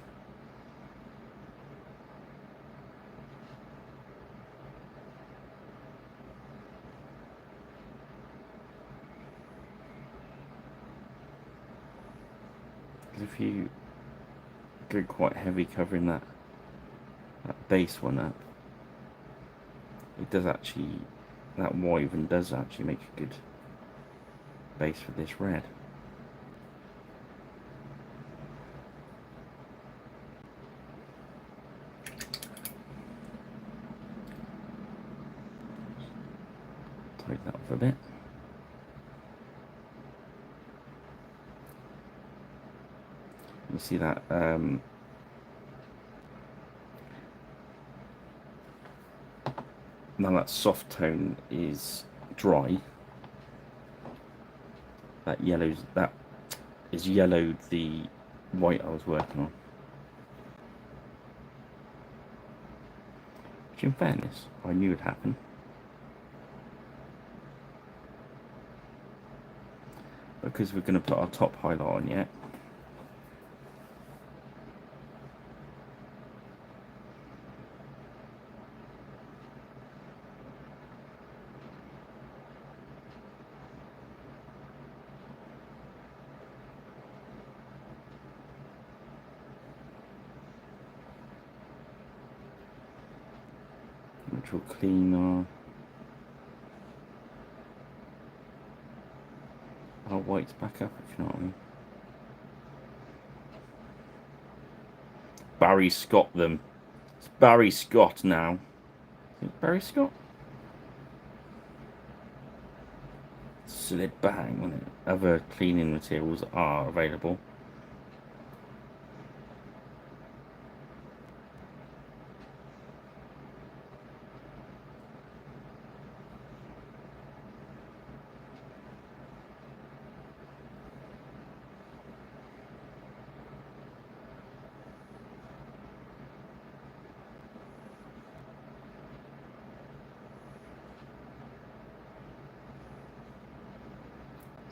if you go quite heavy covering that base one up, it does actually, that Wyvern does actually make a good base for this red. Tighten that off a bit. You see that now that soft tone is dry. That is yellowed the white I was working on. Which in fairness, I knew would happen. Because we're going to put our top highlight on yet. Which will clean our whites back up, if you know what I mean. Barry Scott them. It's Barry Scott now. Is it Barry Scott? Slid bang, wasn't it? Other cleaning materials are available.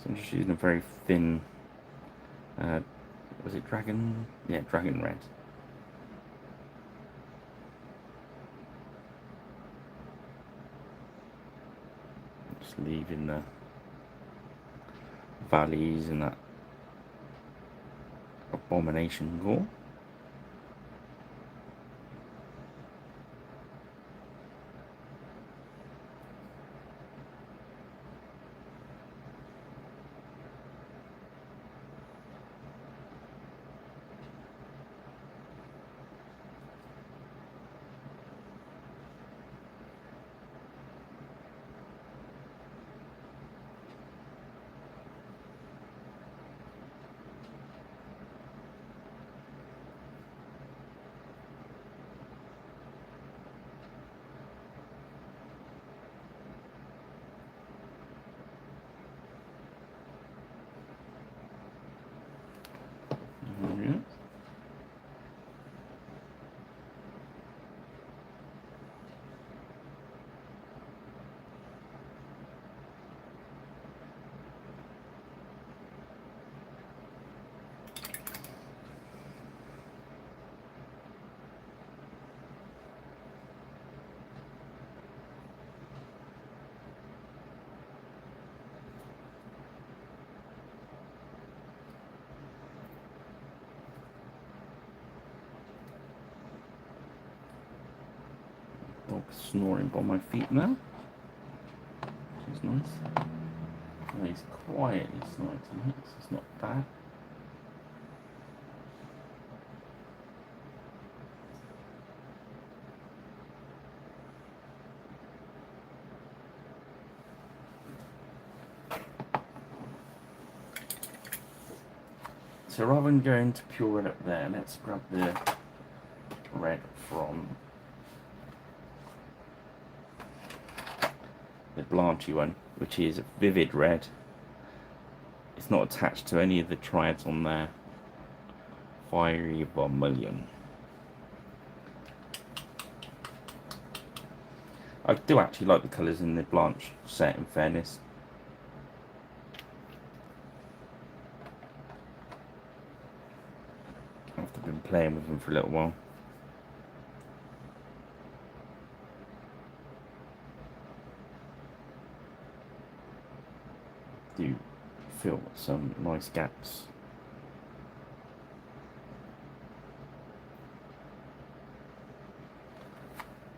So I'm just using a very thin, was it dragon? Yeah, dragon red. Just leaving the valleys and that abomination gore. Dog snoring by my feet now, which is nice. Oh, he's quietly snoring tonight, so it's not bad. So rather than going to pure red up there, let's grab the red from the Blanchy one, which is a vivid red. It's not attached to any of the triads on there. Fiery vermilion. I do actually like the colours in the Blanche set, in fairness. I've been playing with them for a little while. Do fill some nice gaps.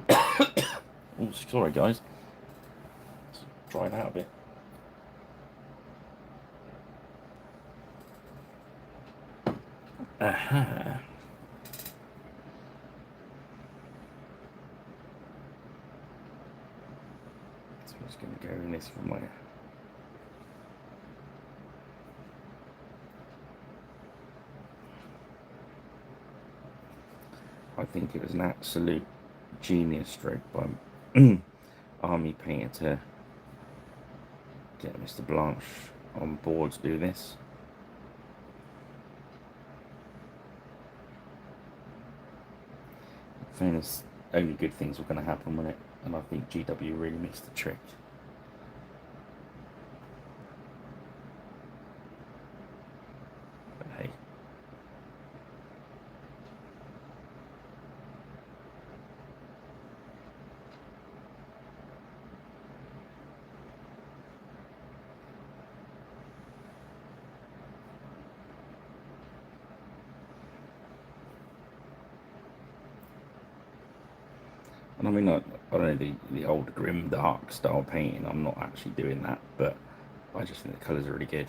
Oh, sorry guys. Let's dry it out a bit. Aha. So I'm just going to go in this for my I think it was an absolute genius stroke by Army Painter to get Mr. Blanche on board to do this. In fairness, only good things were going to happen with it, and I think GW really missed the trick. But hey. And I mean, I don't know, the old grim dark style painting, I'm not actually doing that, but I just think the colours are really good.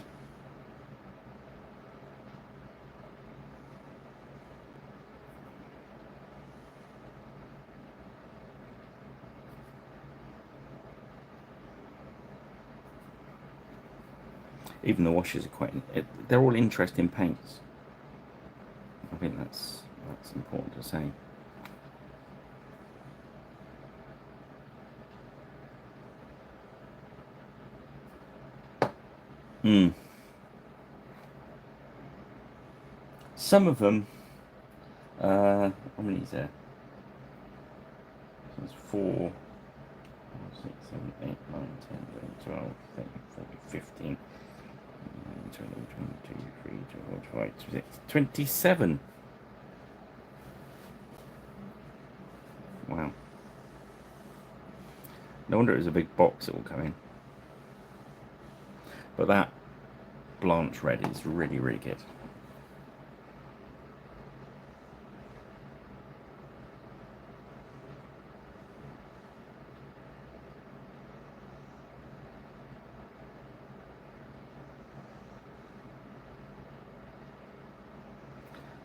Even the washes are quite, they're all interesting paints. I think that's important to say. Some of them, how many is there? So it's 4, 6, 7, 8, 9, 10, 11, 12, 13, 14, 15, 20, 22, 23, 24, 25, 26, 27. Wow. No wonder it was a big box that will come in. But that Blanche red is really, really good.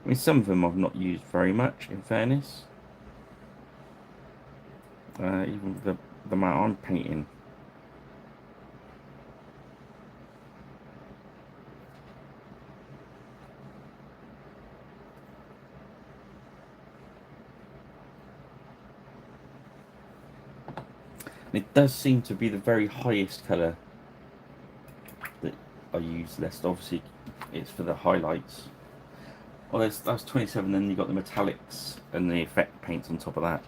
I mean, some of them I've not used very much, in fairness. Even the amount I'm painting. It does seem to be the very highest colour that I use less. Obviously, it's for the highlights. Well, that's 27, then you've got the metallics and the effect paints on top of that.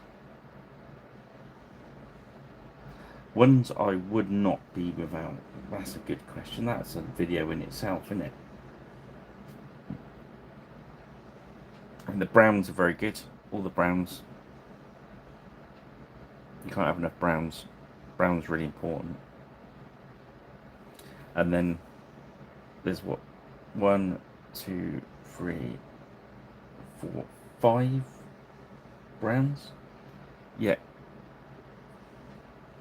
Ones I would not be without. That's a good question. That's a video in itself, isn't it? And the browns are very good. All the browns. You can't have enough browns. Brown's really important. And then there's what? 1, 2, 3, 4, 5 browns? Yeah.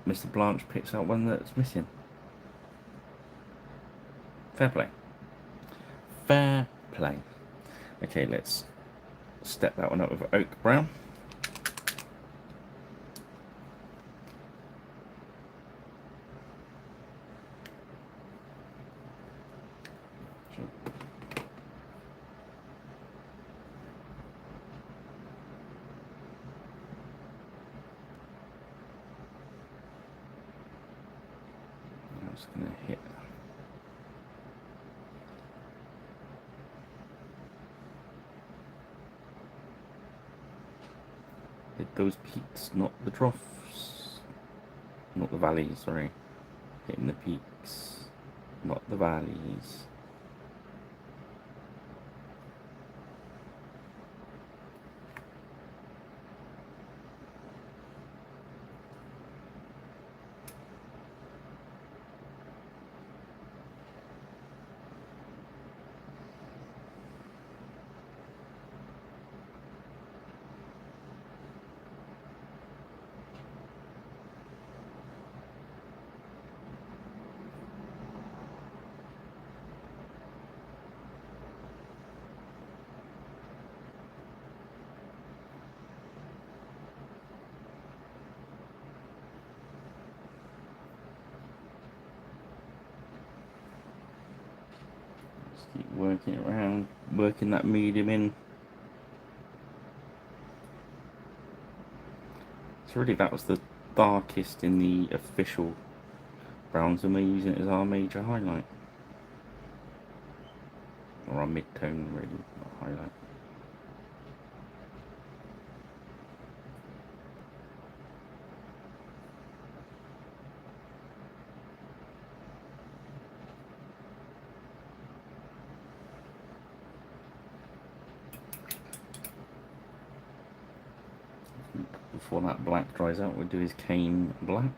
Mr. Blanche picks out one that's missing. Fair play. Fair play. Okay, let's step that one up with oak brown. I'm just going to hit those peaks, not the troughs, not the valleys, sorry. Hitting the peaks, not the valleys. Just keep working it around, working that medium in. So really that was the darkest in the official browns, and we're using it as our major highlight. Or our mid-tone, really, not highlight. Before that black dries out, we'll do his cane black.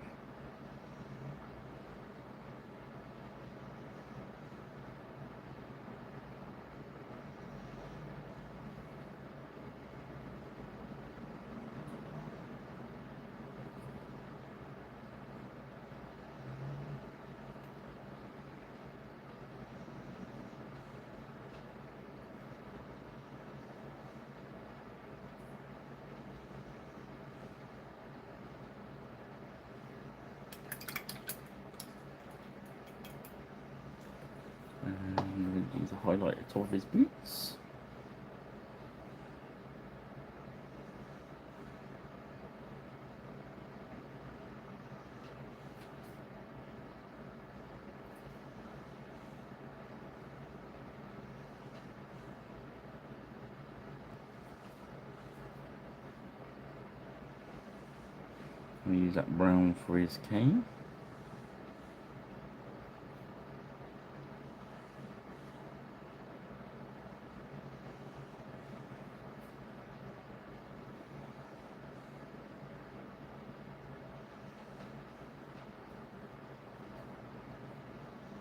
And we'll use a highlight at the top of his boots. We'll use that brown for his cane.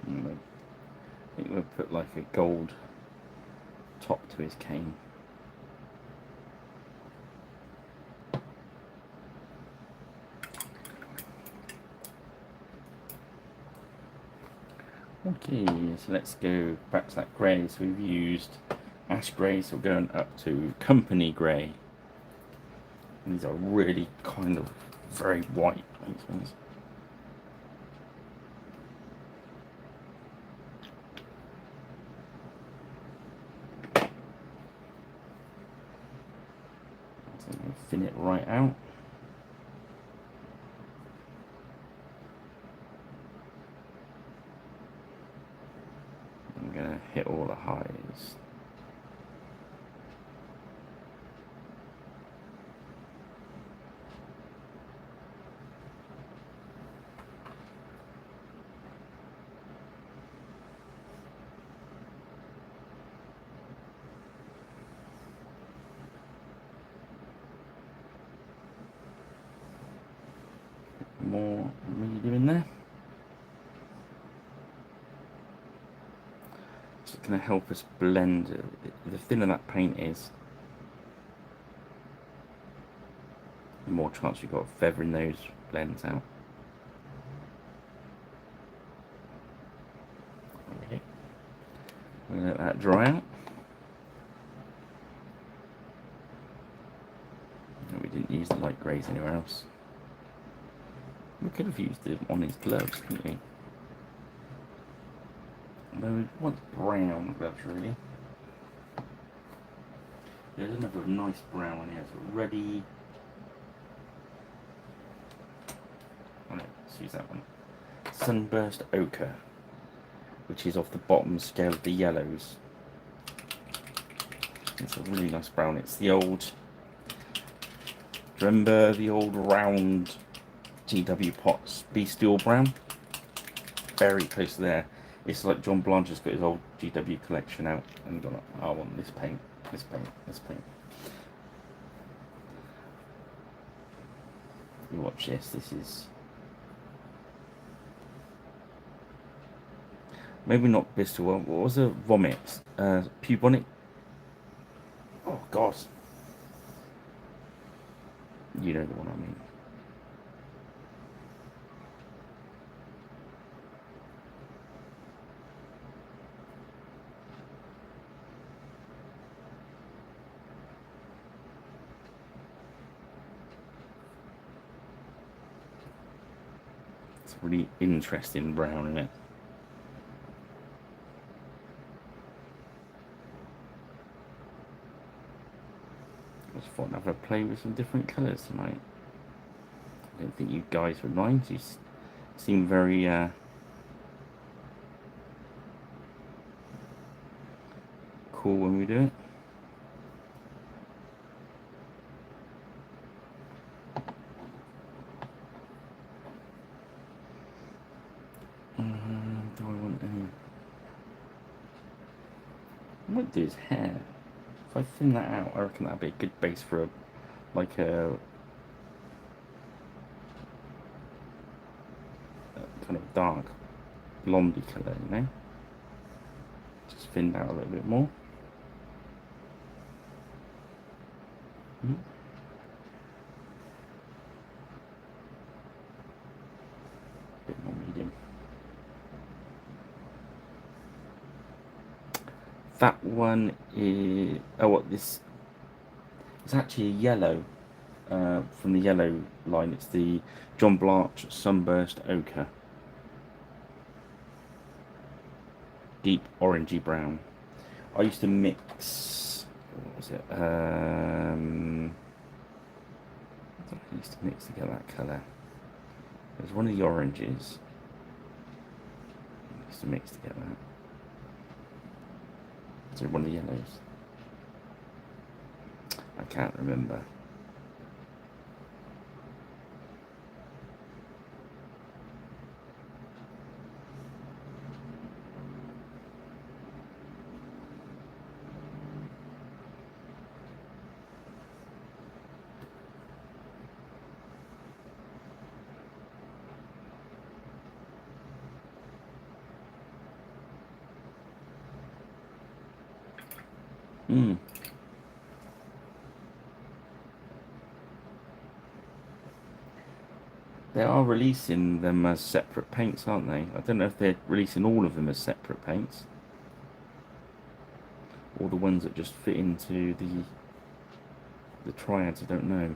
And the we'll put like a gold top to his cane. Okay, so let's go back to that grey. So we've used ash grey, so we're going up to company grey. And these are really kind of very white, these ones. So we'll thin it right out. I'm going to hit all the highs. More medium in there. It's going to help us blend. The thinner that paint is, the more chance you've got of feathering those blends out. Okay, we'll let that dry out. No, we didn't use the light greys anywhere else. We could have used it on his gloves, couldn't we? No, we want brown gloves, really. There's another nice brown one here, so ready. Oh no, let's use that one. Sunburst Ochre, which is off the bottom scale of the yellows. It's a really nice brown. It's the old, do you remember the old round GW Potts Bestial Brown? Very close to there. It's like John Blanchard's got his old GW collection out and gone, oh, I want this paint, this paint, this paint. You watch this, this is maybe not Bestial, what was it? Vomit, Bubonic. Oh god, you know the one I mean. It's a really interesting brown, isn't it? I just thought I'd have a play with some different colours tonight. I don't think you guys would mind. You seem very cool when we do it. Do I want any? I might do his hair. If I thin that out, I reckon that'd be a good base for a, like a kind of dark blondie colour, you know? Just thinned out a little bit more. Mm-hmm. Bit more medium. That one is, oh, what this? It's actually a yellow. From the yellow line, it's the John Blanch Sunburst Ochre. Deep orangey brown. I used to mix, what was it? I used to mix to get that colour. There's one of the oranges. I used to mix to get that. So one of the yellows. I can't remember. Mm. They are releasing them as separate paints, aren't they? I don't know if they're releasing all of them as separate paints, or the ones that just fit into the triads. I don't know.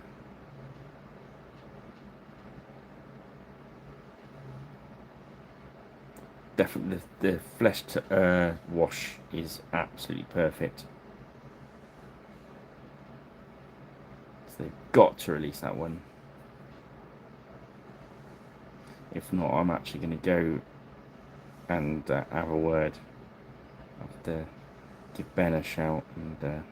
Definitely, the flesh to wash is absolutely perfect. So they've got to release that one. If not, I'm actually going to go and have a word. I have to give Ben a shout, and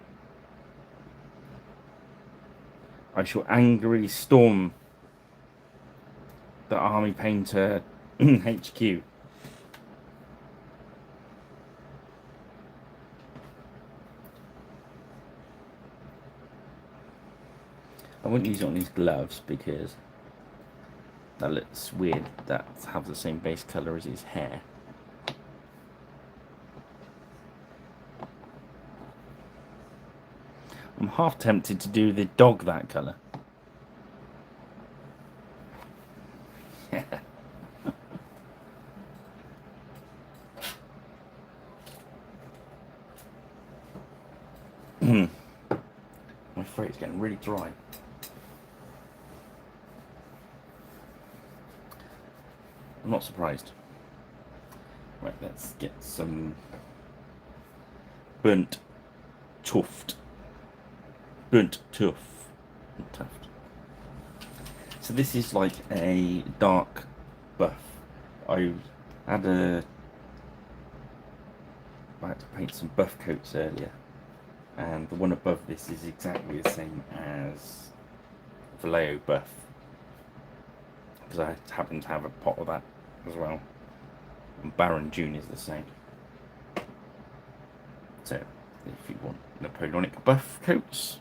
I shall angrily storm the Army Painter HQ. I wouldn't use it on these gloves because that looks weird. That have the same base colour as his hair. I'm half tempted to do the dog that colour. My throat's getting really dry. I'm not surprised. Right, let's get some burnt tuft. Burnt tuft. So this is like a dark buff. I had I had to paint some buff coats earlier, and the one above this is exactly the same as Vallejo buff, because I happen to have a pot of that as well. And Baron June is the same. So if you want Napoleonic buff coats,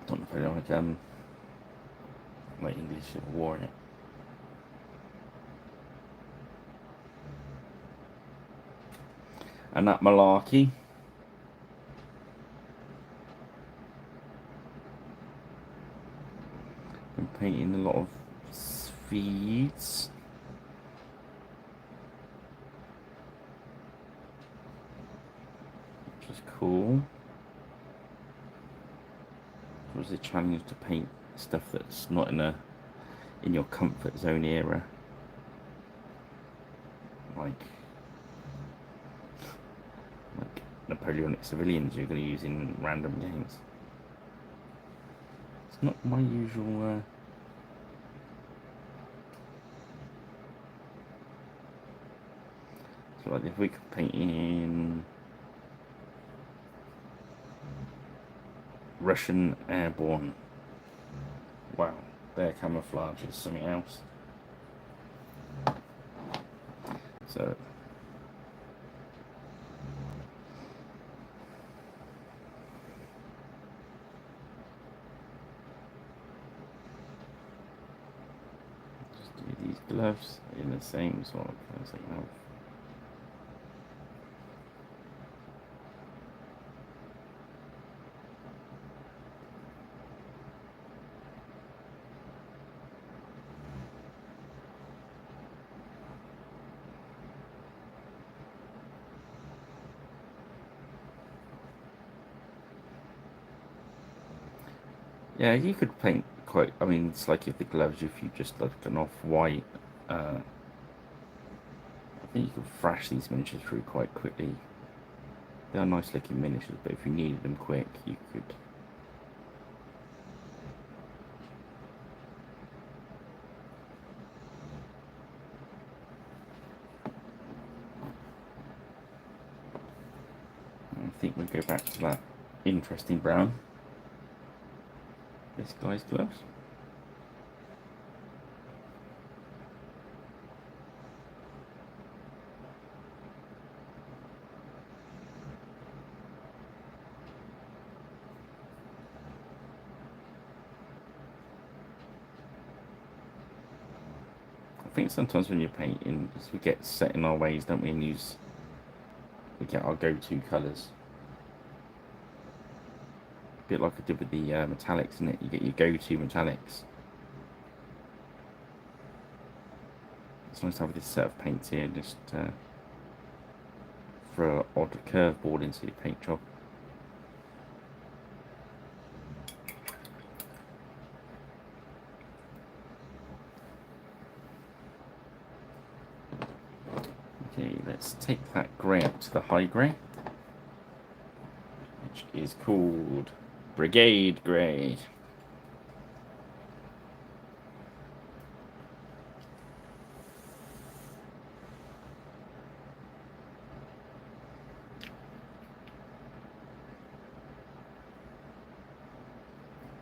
not Napoleonic, like English Civil War in it. And that malarkey. I'm painting a lot of Swedes. Which is cool. It was a challenge to paint stuff that's not in your comfort zone era. Like Napoleonic civilians you're going to use in random games. It's not my usual. So like if we could paint in Russian airborne. Wow, their camouflage is something else. So just do these gloves in the same sort of as I have. Yeah, you could paint quite. I mean, it's like if the gloves, if you just like an off-white, I think you could thrash these miniatures through quite quickly. They are nice looking miniatures, but if you needed them quick, you could. I think we'll go back to that interesting brown. This guy's gloves. I think sometimes when you're painting, we get set in our ways, don't we, and use we get our go-to colours. A bit like I did with the metallics, isn't it? You get your go-to metallics. It's nice to have this set of paints here, just throw an odd curveball into your paint job. Okay, let's take that grey up to the high grey, which is called Brigade Grey.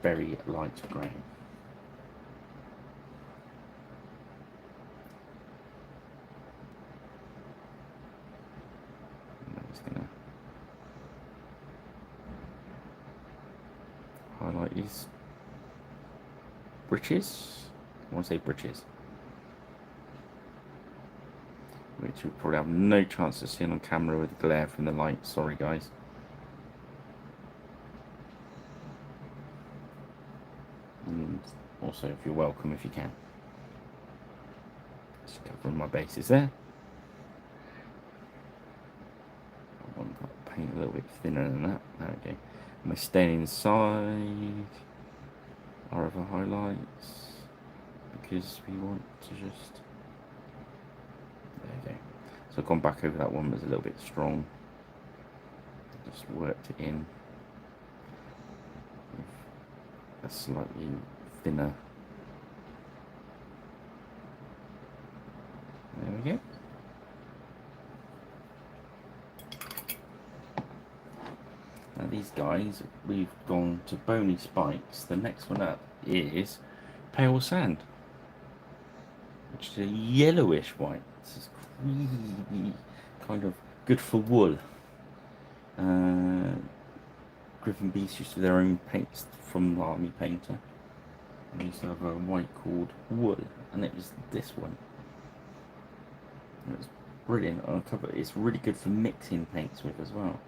Very light grey. I'm just going to highlight these breeches. I want to say breeches, which we probably have no chance of seeing on camera with the glare from the light. Sorry, guys. And also, if you're welcome, if you can. Just covering my bases there. I want to paint a little bit thinner than that. There we go. My staying inside our other highlights, because we want to just, there we go. So I've gone back over that one, was a little bit strong. Just worked it in with a slightly thinner. There we go. Now these guys, we've gone to bony spikes. The next one up is pale sand, which is a yellowish white. This is creamy, kind of good for wool. Griffin Beast used to do their own paints from Army Painter. And used to have a white called Wool, and it was this one. It was brilliant on a cover. It's really good for mixing paints with as well.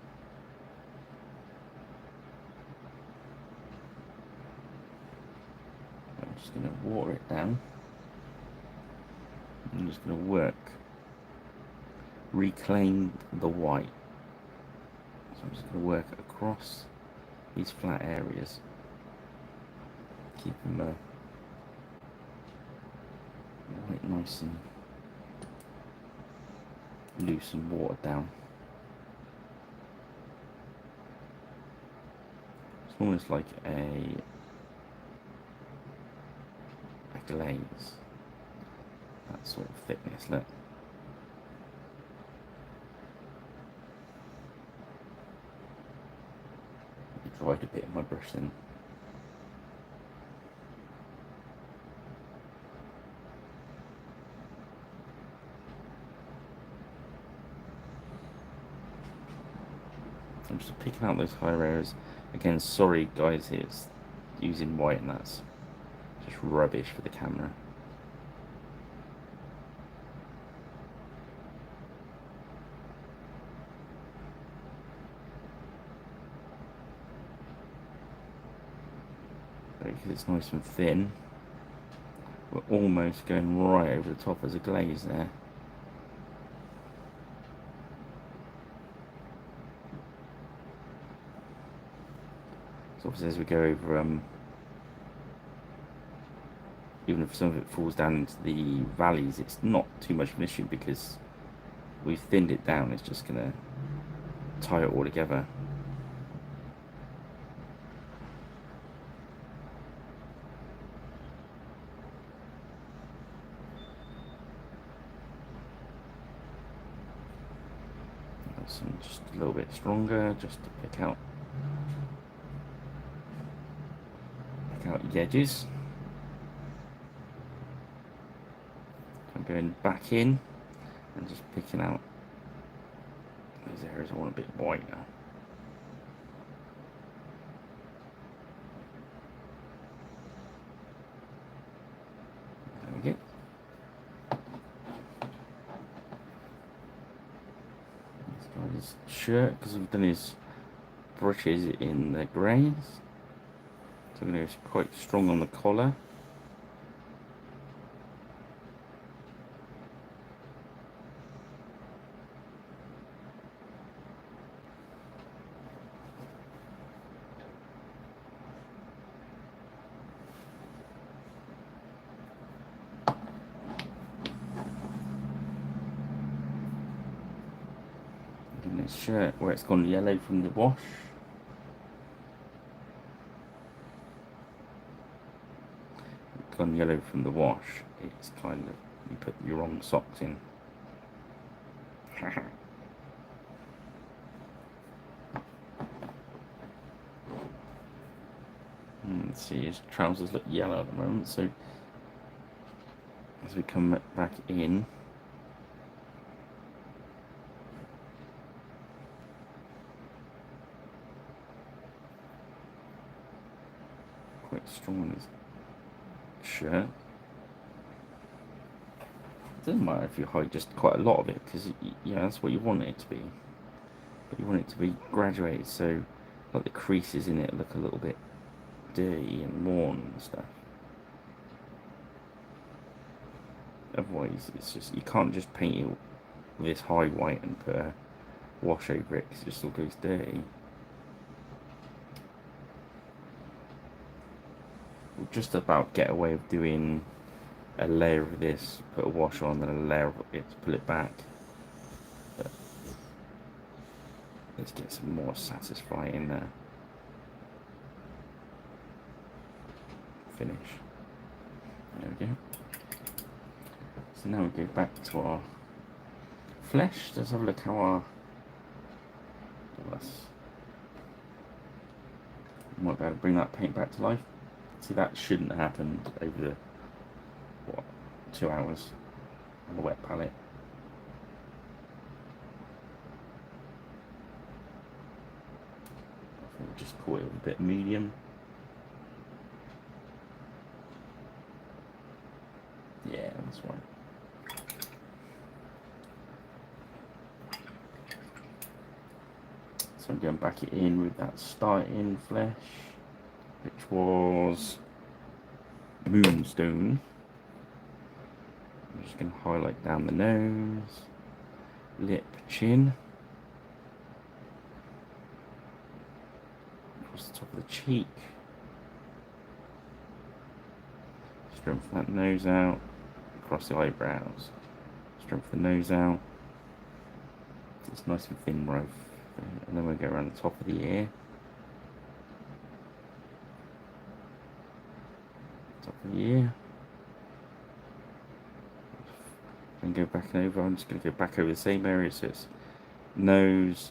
I'm just going to water it down. I'm just going to work, reclaim the white. So I'm just going to work across these flat areas, keep them quite nice and loose and watered down. It's almost like a glaze, that sort of thickness. Look. I dried a bit of my brush in. I'm just picking out those higher areas. Again, sorry guys, it's using white and that's just rubbish for the camera. Because it's nice and thin, we're almost going right over the top as a glaze there. So obviously as we go over, even if some of it falls down into the valleys, it's not too much of an issue because we've thinned it down. It's just going to tie it all together. Some just a little bit stronger, just to pick out the edges. I'm going back in and just picking out those areas I want a bit whiter. There we go. shirt because I've done his brushes in the greys. So I'm going to go quite strong on the collar. And his shirt where it's gone yellow from the wash. Gone yellow from the wash, it's kind of, you put your wrong socks in. See, his trousers look yellow at the moment, so as we come back in, quite strong on his shirt. It doesn't matter if you hide just quite a lot of it, because yeah, that's what you want it to be. But you want it to be graduated, so like the creases in it look a little bit dirty and worn and stuff. Otherwise, it's just, you can't just paint it with this high white and put a wash over it, because it just all goes dirty. We'll just about get away with doing a layer of this, put a wash on, and a layer of it to pull it back. But let's get some more satisfying finish. There we go. So now we go back to our flesh. Let's have a look how our might be able to bring that paint back to life. See, that shouldn't have happened over the 2 hours on the wet palette. I think we'll just call it a bit medium. Yeah, that's right. So I'm going back it in with that starting flesh, which was Moonstone. I'm just going to highlight down the nose, lip, chin, across the top of the cheek, strengthen that nose out, across the eyebrows, strengthen the nose out. It's nice and thin growth, and then we'll go around the top of the ear, top of the ear. And go back and over. I'm just going to go back over the same area, so it's nose,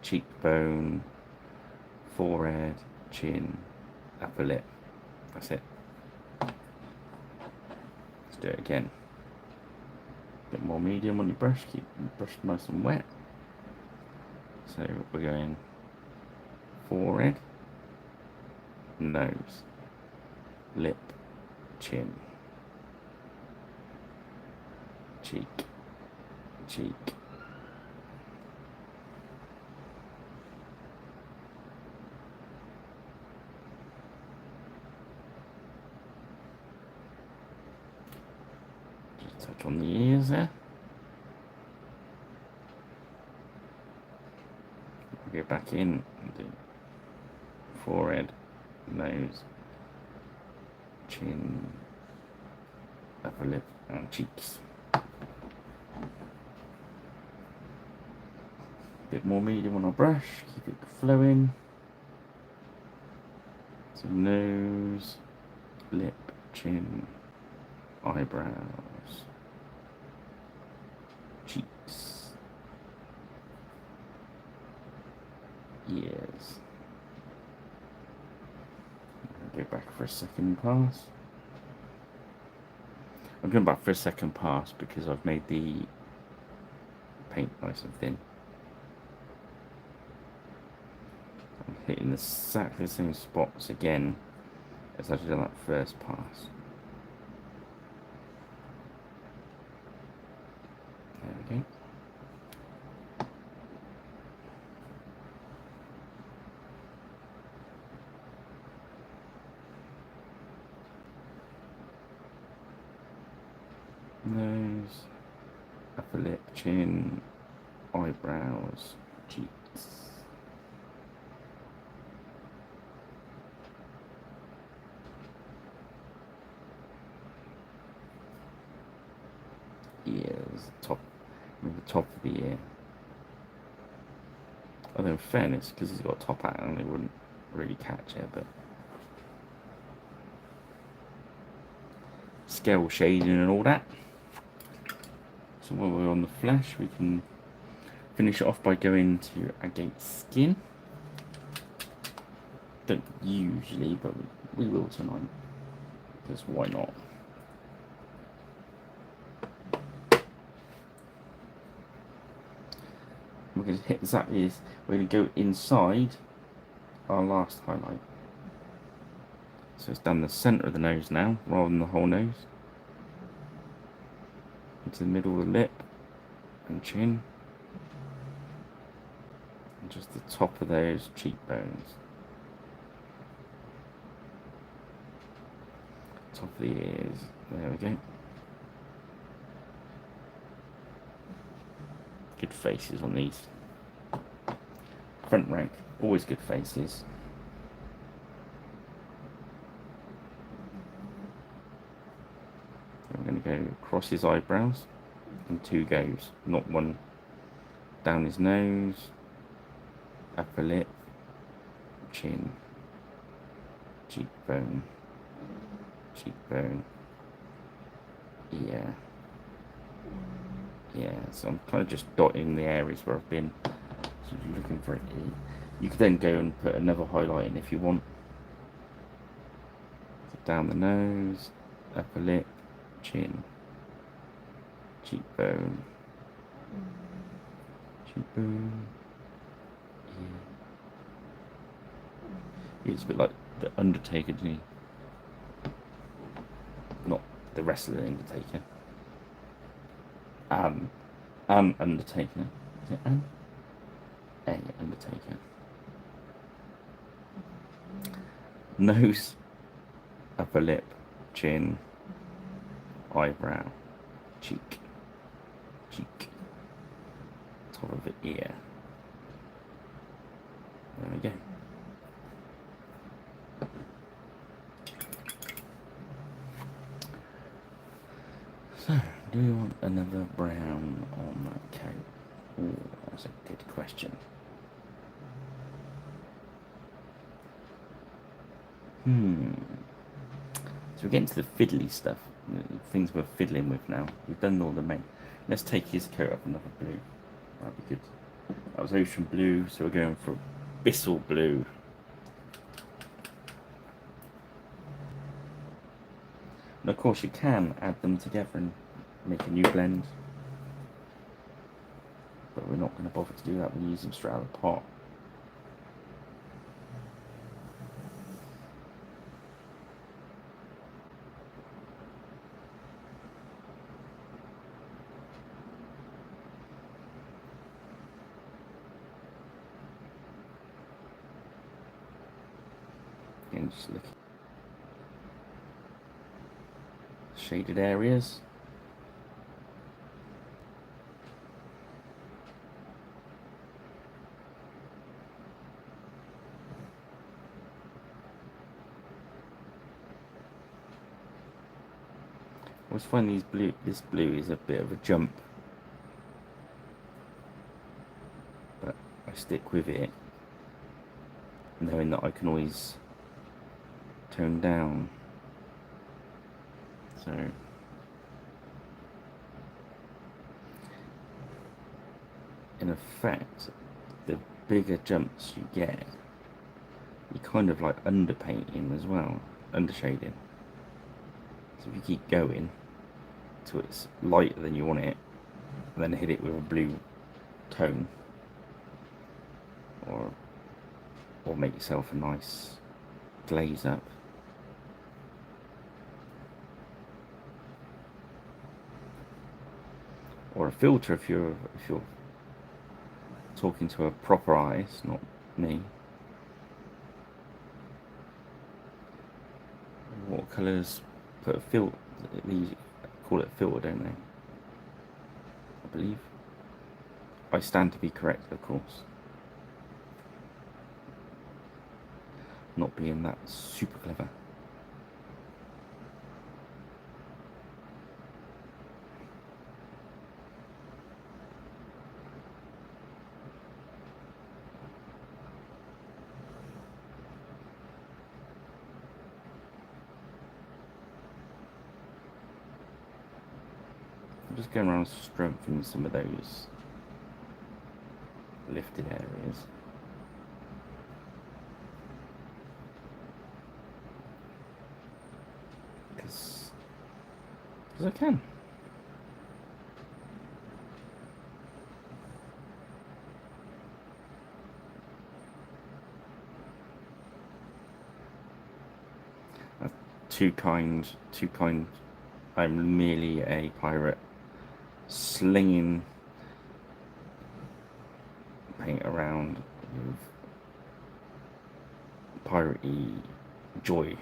cheekbone, forehead, chin, upper lip. That's it. Let's do it again. A bit more medium on your brush, keep the brush nice and wet. So we're going forehead, nose, lip, chin, cheek, cheek, just touch on the ears there. Go back in and do forehead, nose, chin, upper lip and cheeks. Bit more medium on our brush, keep it flowing. So nose, lip, chin, eyebrows, cheeks, ears. Go back for a second pass. I'm going back for a second pass because I've made the paint nice and thin. I'm hitting exactly the same spots again as I did on that first pass. There we go. nose, upper lip, chin, eyebrows, cheeks. Ears, top, maybe the top of the ear. Although in fairness, because he's got a top hat on, it wouldn't really catch it, but scale shading and all that. So while we're on the flesh, we can finish it off by going to Agate Skin. Don't usually, but we will tonight, because why not? We're going to hit exactly this. We're going to go inside our last highlight. So it's down the centre of the nose now, rather than the whole nose. Into the middle of the lip and chin. And just the top of those cheekbones. Top of the ears. There we go. Good faces on these. Front rank, always good faces. We're going to go across his eyebrows in 2 goes, not one. Down his nose, upper lip, chin, cheekbone, cheekbone, ear. Yeah, so I'm kind of just dotting the areas where I've been. So if you're looking for it, you could then go and put another highlight in if you want. So down the nose, upper lip, chin, cheekbone, cheekbone, ear. It's a bit like the Undertaker, didn't he? Not the wrestler, the Undertaker. An Undertaker. Is it an? A Undertaker. Nose, upper lip, chin, eyebrow, cheek, top of the ear. There we go. So, do you want another brown on that coat? Oh, that's a good question. So we're getting to the fiddly stuff, things we're fiddling with now. We've done all the main. Let's take his coat up another blue. That'd be good. That was ocean blue, so we're going for Bissell blue. And of course you can add them together and make a new blend. But we're not going to bother to do that, we'll use them straight out of the pot. And just look at shaded areas. I always find this blue is a bit of a jump, but I stick with it, knowing that I can always tone down. So in effect, the bigger jumps you get, you kind of like underpainting as well, undershading. So if you keep going till it's lighter than you want it, and then hit it with a blue tone, or make yourself a nice glaze up. Or a filter if you're talking to a proper artist, not me. Watercolors put a filter, these call it filter, don't they? I believe. I stand to be correct, of course. Not being that super clever. I'm just going around strengthening some of those lifted areas. Because I can. Too kind. I'm merely a pirate slinging paint around with piratey joy.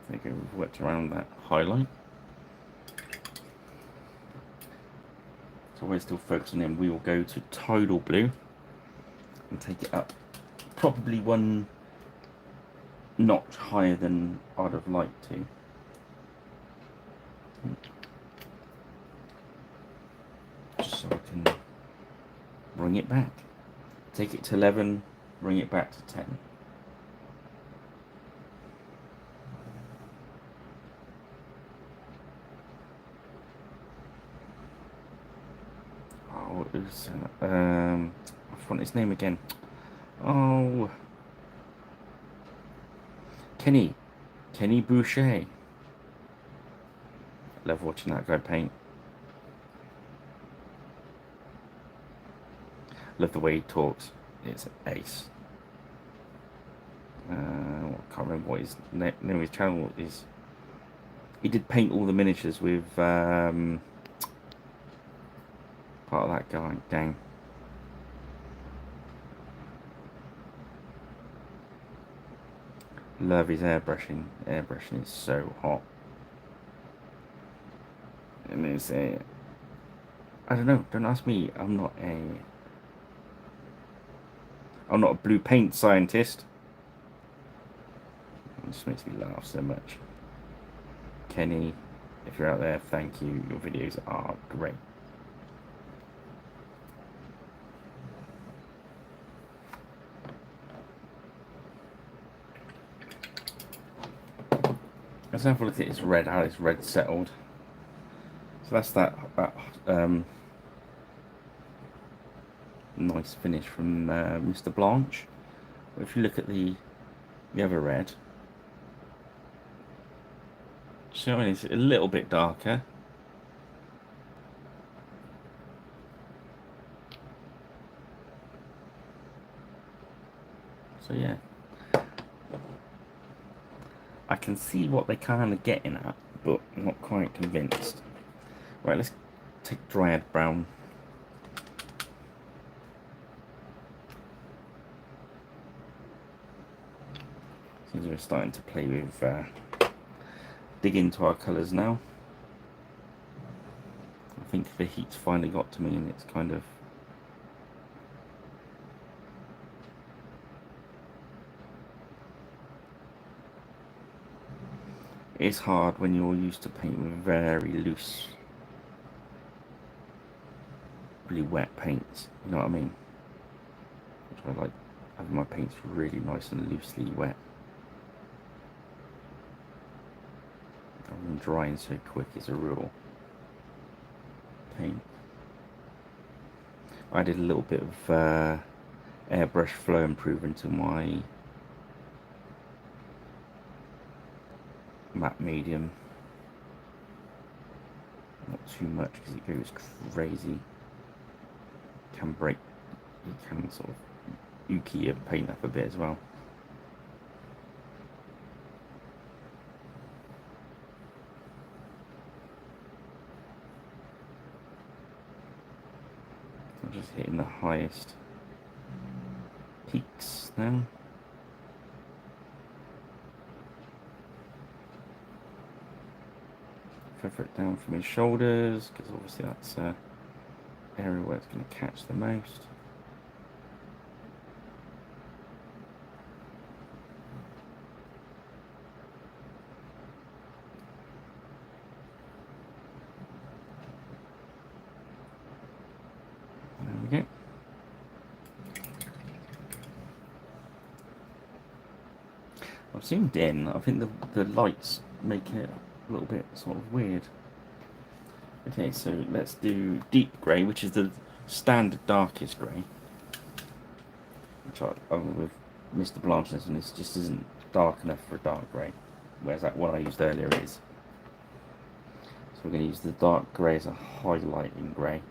I think we've worked around that highlight. So we're still focusing in. We will go to tidal blue and take it up probably one notch higher than I'd have liked to. Just so I can bring it back. Take it to 11, bring it back to 10. Oh, it was, I forgot his name again. Oh, Kenny Boucher. Love watching that guy paint. Love the way he talks. It's ace. I can't remember what his name of his channel is. He did paint all the miniatures with part of that guy. Dang. Love his airbrushing. Airbrushing is so hot. And it's I don't know. Don't ask me. I'm not a blue paint scientist. It just makes me laugh so much. Kenny, if you're out there, thank you. Your videos are great. Let's have a look at his red, how his red settled. So that's that nice finish from Mr. Blanche. But if you look at the other red, showing it's a little bit darker. So yeah, I can see what they're kind of getting at, but I'm not quite convinced. Right, let's take Dryad Brown. Seems we're starting to play with, dig into our colours now. I think the heat's finally got to me and it's kind of it's hard when you're used to painting with very loose, really wet paints, you know what I mean? So I like having my paints really nice and loosely wet. And drying so quick is a real pain. I did a little bit of airbrush flow improvement to my matte medium. Not too much because it goes crazy. Can break, you can sort of uki your paint up a bit as well. I'm just hitting the highest peaks now. Feather it down from his shoulders, because obviously that's an area where it's going to catch the most. There we go. I've zoomed in. I think the lights make it a little bit sort of weird. Okay, so let's do deep grey, which is the standard darkest grey. Which with Mr. Blanchness, and this just isn't dark enough for a dark grey. Whereas that one I used earlier is. So we're going to use the dark grey as a highlighting grey.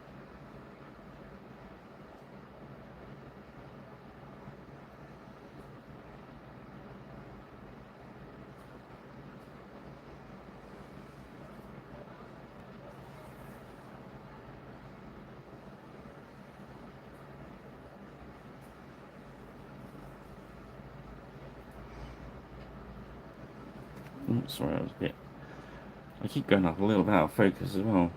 Oh, sorry, I was a bit. I keep going up a little bit out of focus as well.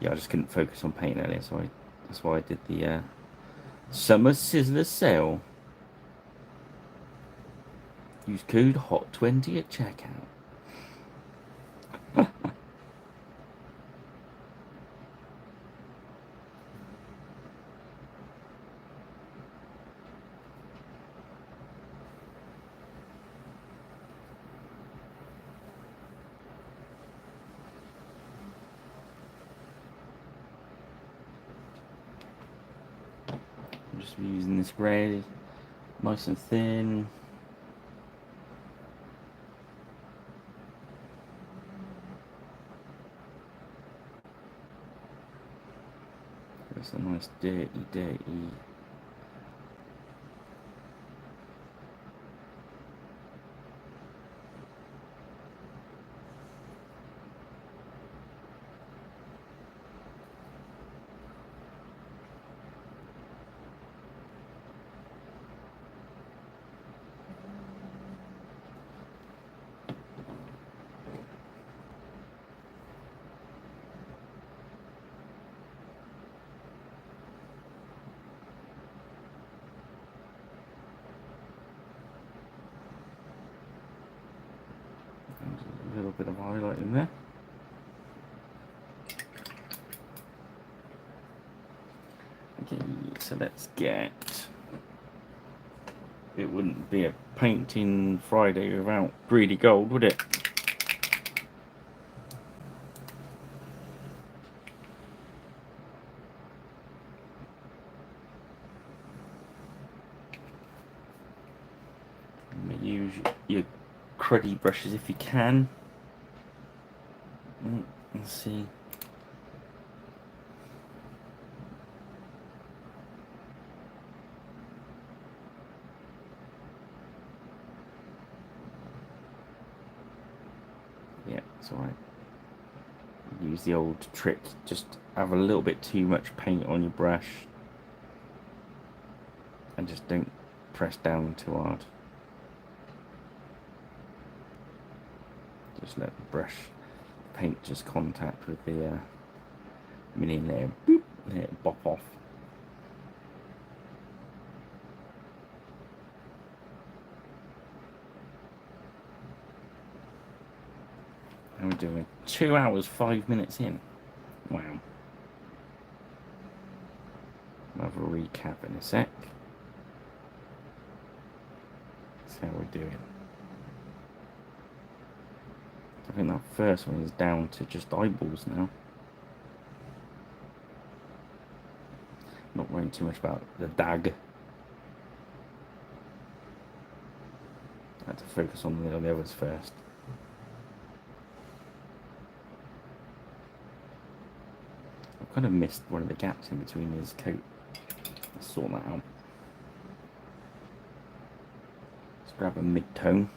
Yeah, I just couldn't focus on paint earlier, so that's why I did the summer sizzler sale. Use code HOT20 at checkout. I'm just using this grey, nice and thin. It's a nice dirty. A little bit of highlight in there. Okay, so let's get. It wouldn't be a painting Friday without greedy gold, would it? Use your cruddy brushes if you can. Let's see. Yeah, it's alright. Use the old trick, just have a little bit too much paint on your brush and just don't press down too hard. Just let the brush paint just contact with the mini layer, boop, let it bop off. And we're doing 2 hours 5 minutes in. Wow. I'll have a recap in a sec. That's how we're doing. I think that first one is down to just eyeballs now. Not worrying too much about the dag. I had to focus on the others first. I've kind of missed one of the gaps in between his coat. Let's sort that out. Let's grab a mid-tone.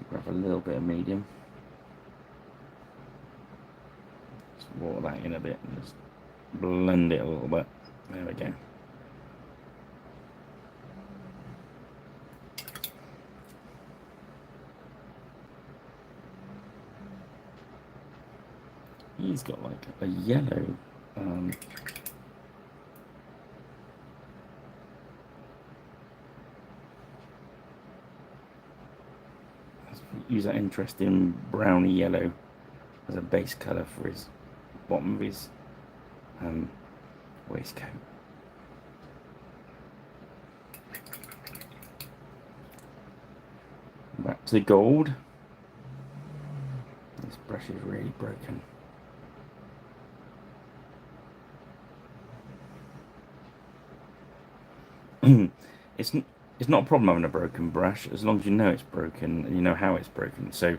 Grab a little bit of medium. Just water that in a bit and just blend it a little bit. There we go. He's got like a yellow use that interesting browny yellow as a base colour for his bottom of his waistcoat. Back to the gold. This brush is really broken. It's not a problem having a broken brush as long as you know it's broken and you know how it's broken. So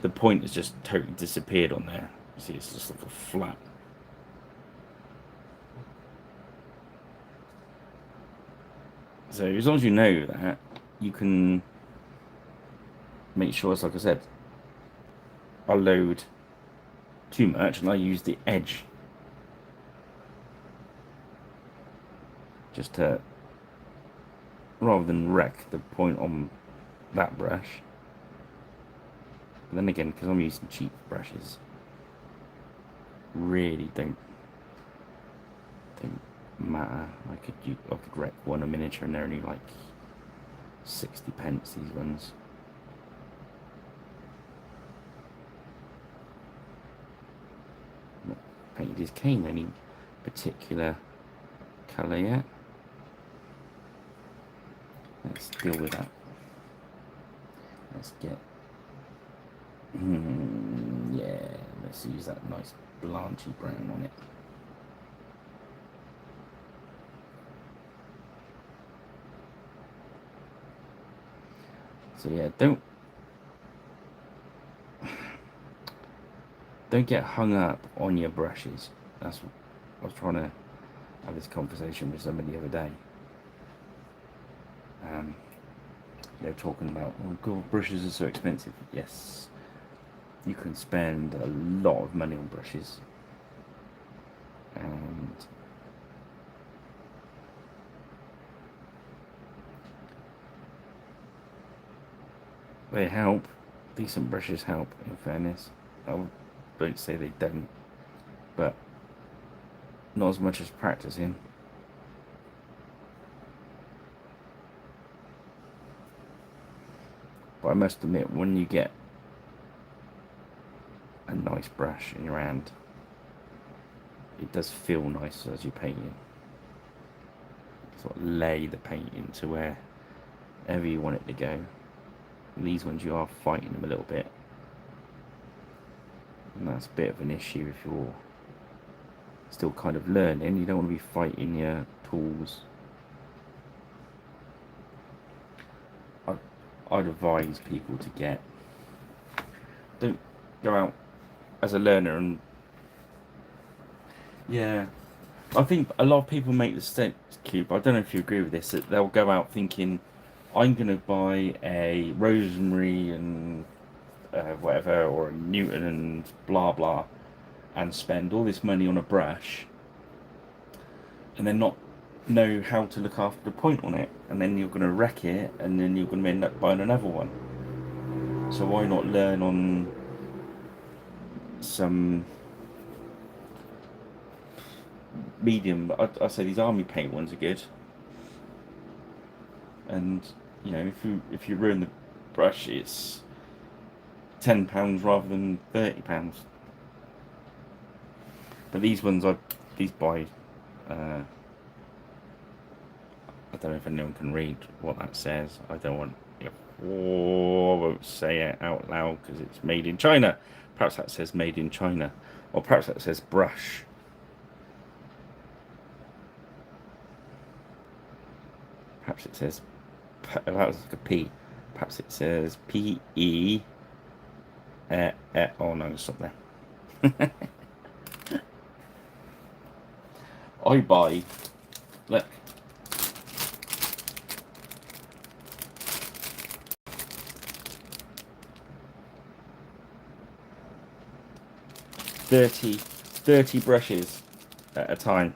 the point has just totally disappeared on there. You see, it's just like a flat. So as long as you know that, you can make sure, it's like I said, I load too much and I use the edge just to, rather than wreck the point on that brush. But then again, because I'm using cheap brushes, really don't matter. I could wreck one a miniature and they're only like 60p, these ones. Not painted his cane any particular colour yet. Let's deal with that. Let's get, yeah, let's use that nice blanchy brown on it. So yeah, don't get hung up on your brushes. That's what I was trying to have this conversation with somebody the other day. They're talking about, oh god, brushes are so expensive. Yes, you can spend a lot of money on brushes, and they help. Decent brushes help, in fairness. I don't say they don't, but not as much as practicing. But I must admit, when you get a nice brush in your hand, it does feel nice as you're painting. Sort of lay the painting to wherever you want it to go. And these ones, you are fighting them a little bit, and that's a bit of an issue if you're still kind of learning. You don't want to be fighting your tools. I'd advise people to don't go out as a learner and, yeah, I think a lot of people make the mistake, Cube, I don't know if you agree with this, that they'll go out thinking, I'm going to buy a Rosemary and whatever, or a Newton and blah blah, and spend all this money on a brush, and then not know how to look after the point on it, and then you're going to wreck it, and then you're going to end up buying another one. So why not learn on some medium? I say these army paint ones are good, and you know, if you ruin the brush, it's £10 rather than £30. But these ones these buy. I don't know if anyone can read what that says. I don't want. I won't say it out loud because it's made in China. Perhaps that says made in China, or perhaps that says brush. Perhaps it says, that was like a P. Perhaps it says PE Oh no, stop there. I buy, look, 30 brushes at a time,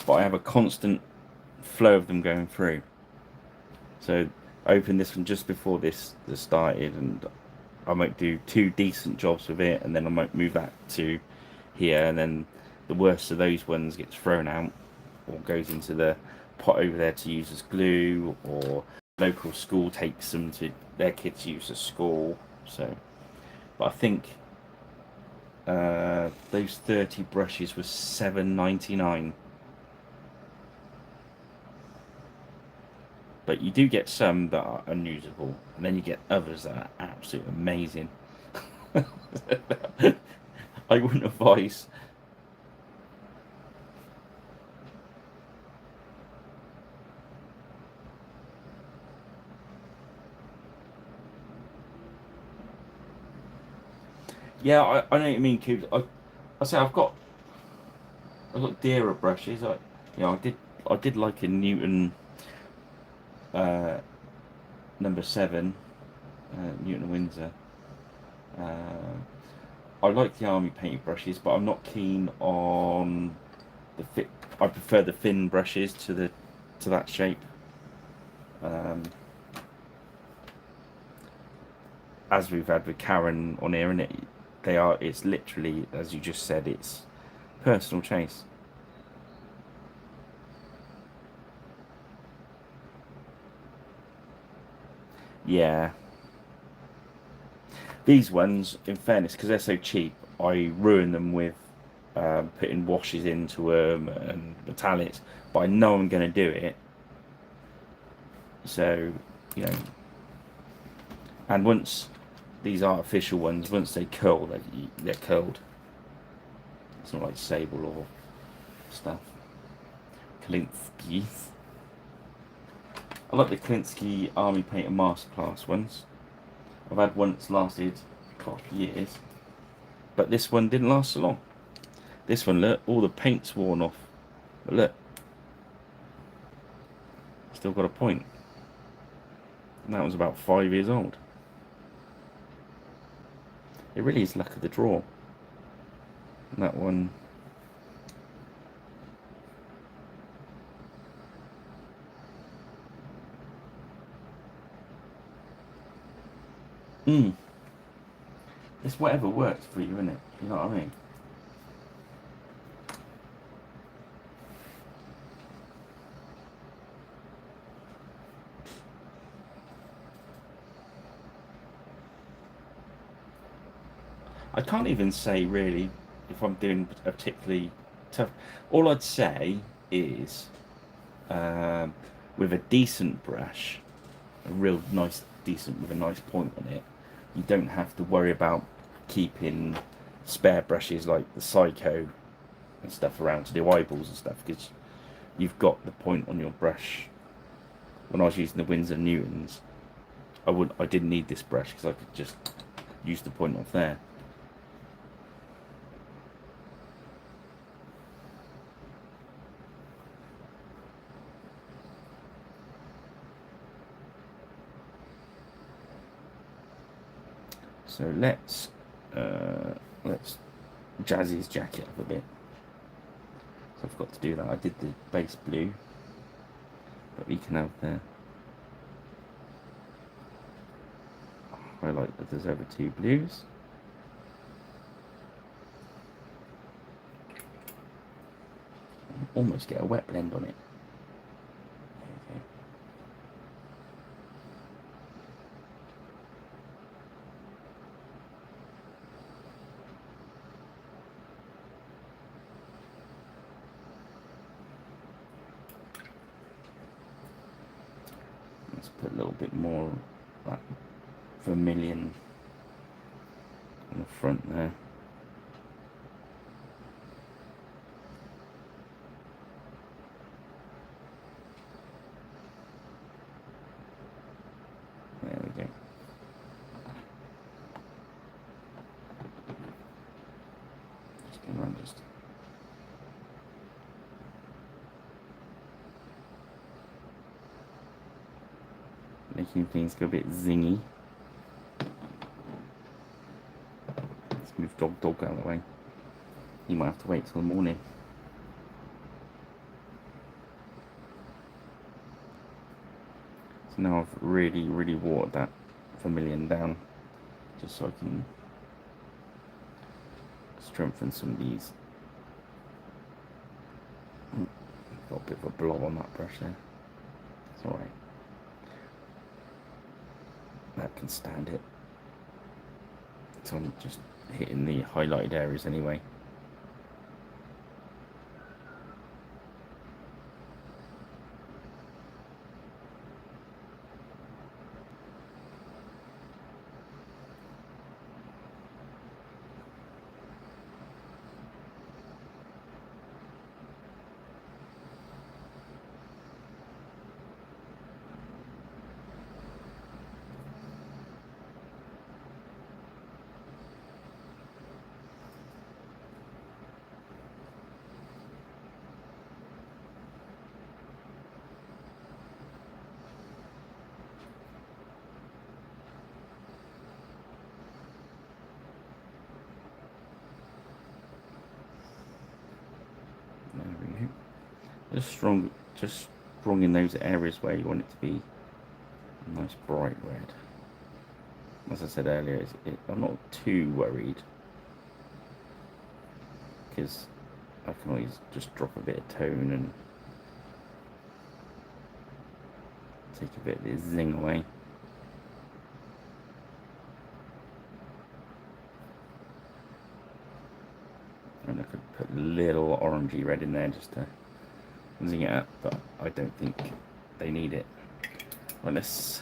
but I have a constant flow of them going through. So I opened this one just before this started, and I might do 2 decent jobs with it, and then I might move that to here, and then the worst of those ones gets thrown out or goes into the pot over there to use as glue, or local school takes them to their kids use at school. So, but I think those 30 brushes were £7.99. But you do get some that are unusable, and then you get others that are absolutely amazing. I wouldn't advise. Yeah, I know what you mean, Cubes. I say I've got dearer brushes. I did like a Newton uh, number 7, Newton Windsor. Uh, I like the army painted brushes, but I'm not keen on the fit. I prefer the thin brushes to that shape. Um, as we've had with Karen on here, and it's literally, as you just said, it's personal chase. Yeah, these ones, in fairness, because they're so cheap, I ruin them with putting washes into them and metallics, but I know I'm going to do it. So, you know, and once these artificial ones, once they curl, they're curled. It's not like sable or stuff. Klinsky. I like the Klinsky Army Painter Masterclass ones. I've had one that's lasted years, but this one didn't last so long. This one, look, all the paint's worn off, but look, still got a point. And that was about 5 years old. It really is luck of the draw. And that one. Hmm. It's whatever works for you, isn't it? You know what I mean? I can't even say really if I'm doing a particularly tough. All I'd say is um, with a decent brush, a real nice, decent with a nice point on it, you don't have to worry about keeping spare brushes like the Psycho and stuff around to do eyeballs and stuff, because you've got the point on your brush. When I was using the Windsor Newtons, I didn't need this brush because I could just use the point off there. So let's jazz his jacket up a bit. So I've got to do that. I did the base blue, but we can have the highlight that there's over 2 blues. Almost get a wet blend on it. Okay. Let's put a little bit more like vermilion on the front there. There we go. And I'm just making things go a bit zingy. Let's move dog out of the way. He might have to wait till the morning. So now I've really watered that vermilion down, just so I can strengthen some of these. Got a bit of a blob on that brush there. It's alright. That can stand it. So I'm just hitting the highlighted areas anyway. Just strong in those areas where you want it to be a nice bright red. As I said earlier, I'm not too worried because I can always just drop a bit of tone and take a bit of the zing away. And I could put a little orangey red in there just to zing it up, but I don't think they need it. Well, let's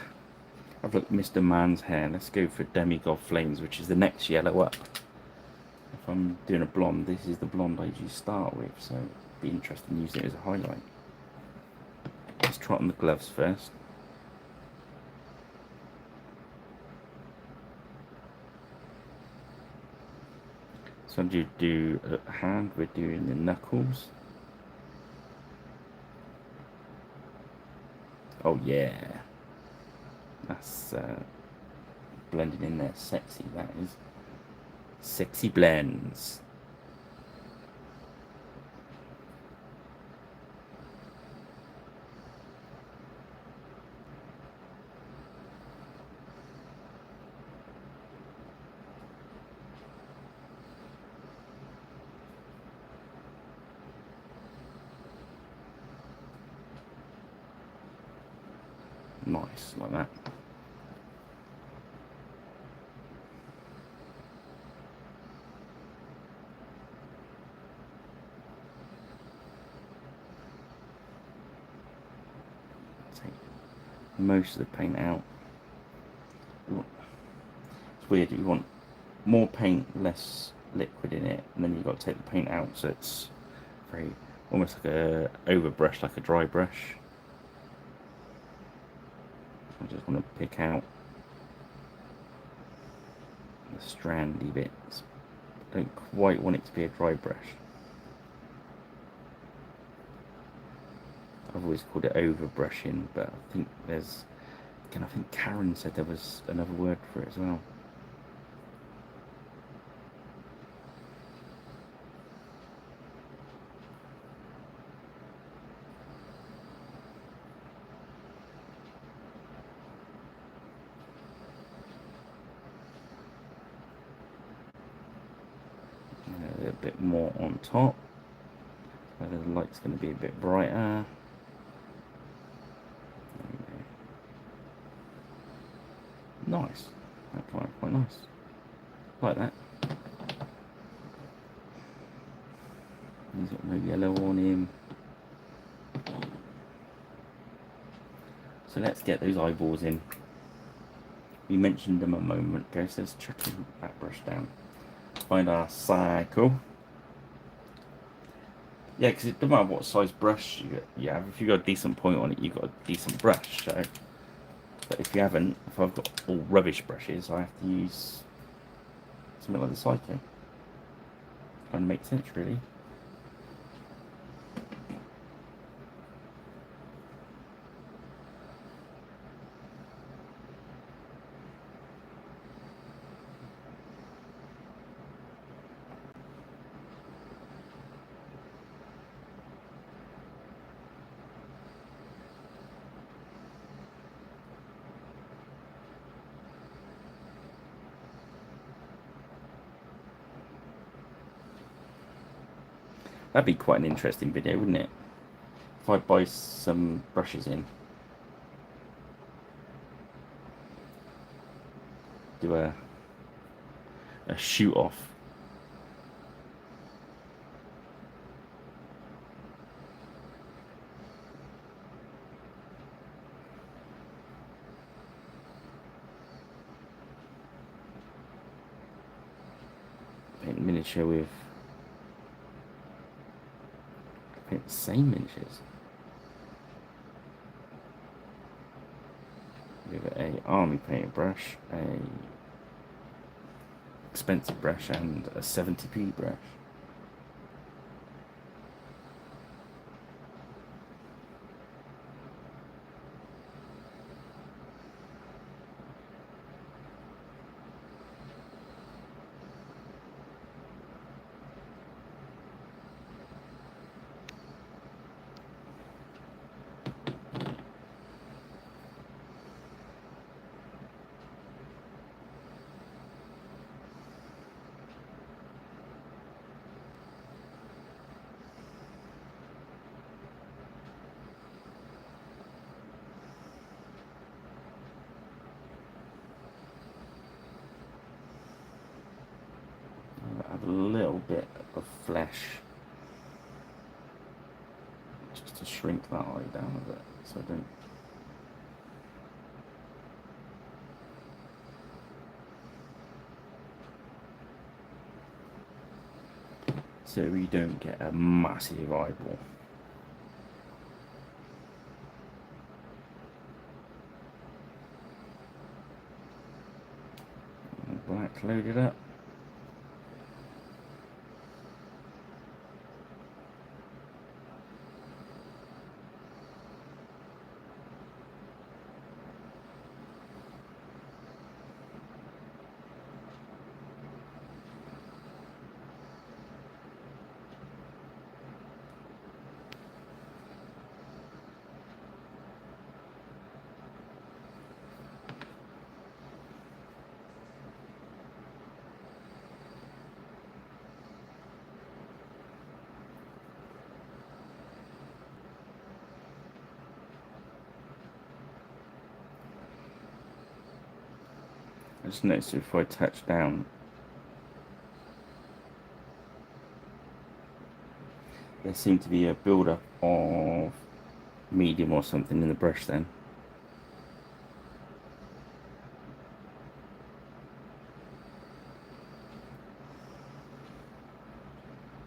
have a look at Mr. Man's hair. Let's go for Demigod Flames, which is the next yellow up. If I'm doing a blonde, this is the blonde I usually start with, so it'd be interesting using it as a highlight. Let's try on the gloves first. So I'm do a hand, we're doing the knuckles. Oh yeah, that's blending in there, sexy, that is. Sexy blends. Nice, like that. Take most of the paint out. It's weird, you want more paint, less liquid in it, and then you've got to take the paint out, so it's very almost like a overbrush, like a dry brush. I just want to pick out the strandy bits. I don't quite want it to be a dry brush. I've always called it overbrushing, but I think there's, again, I think Karen said there was another word for it as well. A bit more on top, so the light's going to be a bit brighter. Nice, that's quite nice, like that. He's got no yellow on him, so let's get those eyeballs in. We mentioned them a moment ago, so let's chuck that brush down. Find our cycle. Yeah, because it doesn't matter what size brush you have. If you've got a decent point on it, you've got a decent brush. So, but if you haven't, if I've got all rubbish brushes, I have to use something like the Psycho. Kind of makes sense, really. That'd be quite an interesting video, wouldn't it? If I buy some brushes in, do a shoot off. Paint miniature with paint the same miniatures. Give it a army paint brush, a expensive brush, and a 70p brush. Add a little bit of flesh just to shrink that eye down a bit, so I don't. So we don't get a massive eyeball. Black loaded up. I just noticed if I touch down, there seemed to be a build-up of medium or something in the brush then.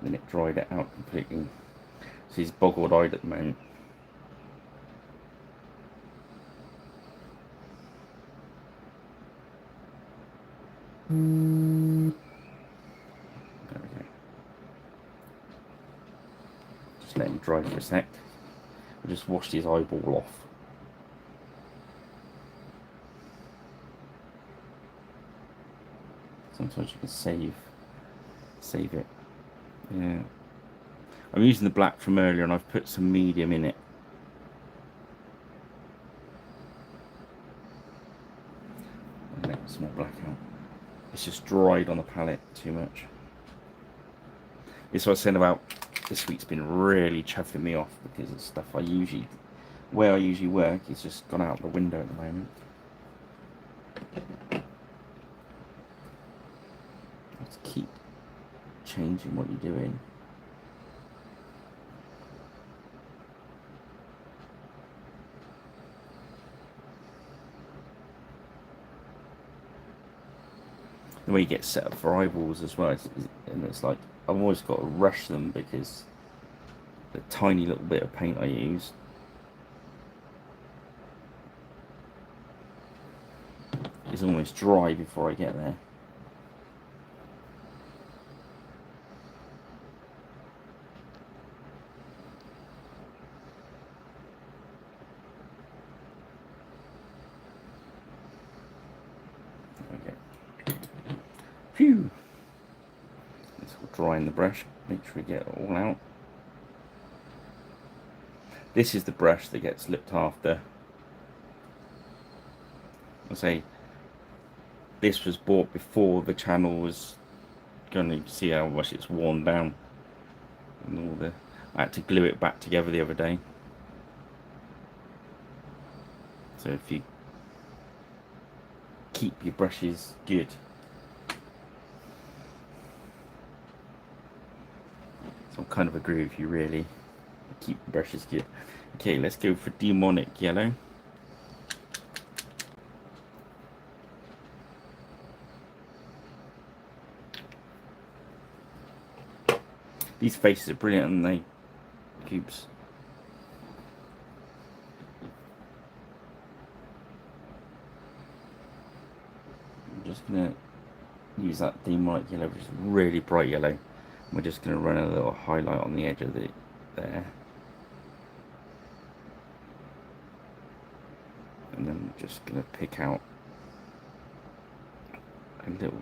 Then it dried it out completely. So he's boggled-eyed at the moment. There we go. Just let him dry for a sec. I just washed his eyeball off. Sometimes you can save it. Yeah. I'm using the black from earlier and I've put some medium in it. And let some more black out. It's just dried on the palette too much. This is what I was saying about this week's been really chuffing me off because the stuff where I usually work is just gone out the window at the moment. Just keep changing what you're doing. The way you get set up for eyeballs as well, and it's like I've always got to rush them because the tiny little bit of paint I use is almost dry before I get there. Phew! Let's dry in the brush, make sure we get it all out. This is the brush that gets looked after. I say this was bought before the channel was going to see how much it's worn down. And all the, I had to glue it back together the other day. So if you keep your brushes good. So I kind of agree with you really. Keep the brushes good. Okay, let's go for demonic yellow. These faces are brilliant, aren't they? Cubes. I'm just gonna use that demonic yellow, which is really bright yellow. We're just gonna run a little highlight on the edge of it there. And then I'm just gonna pick out a little,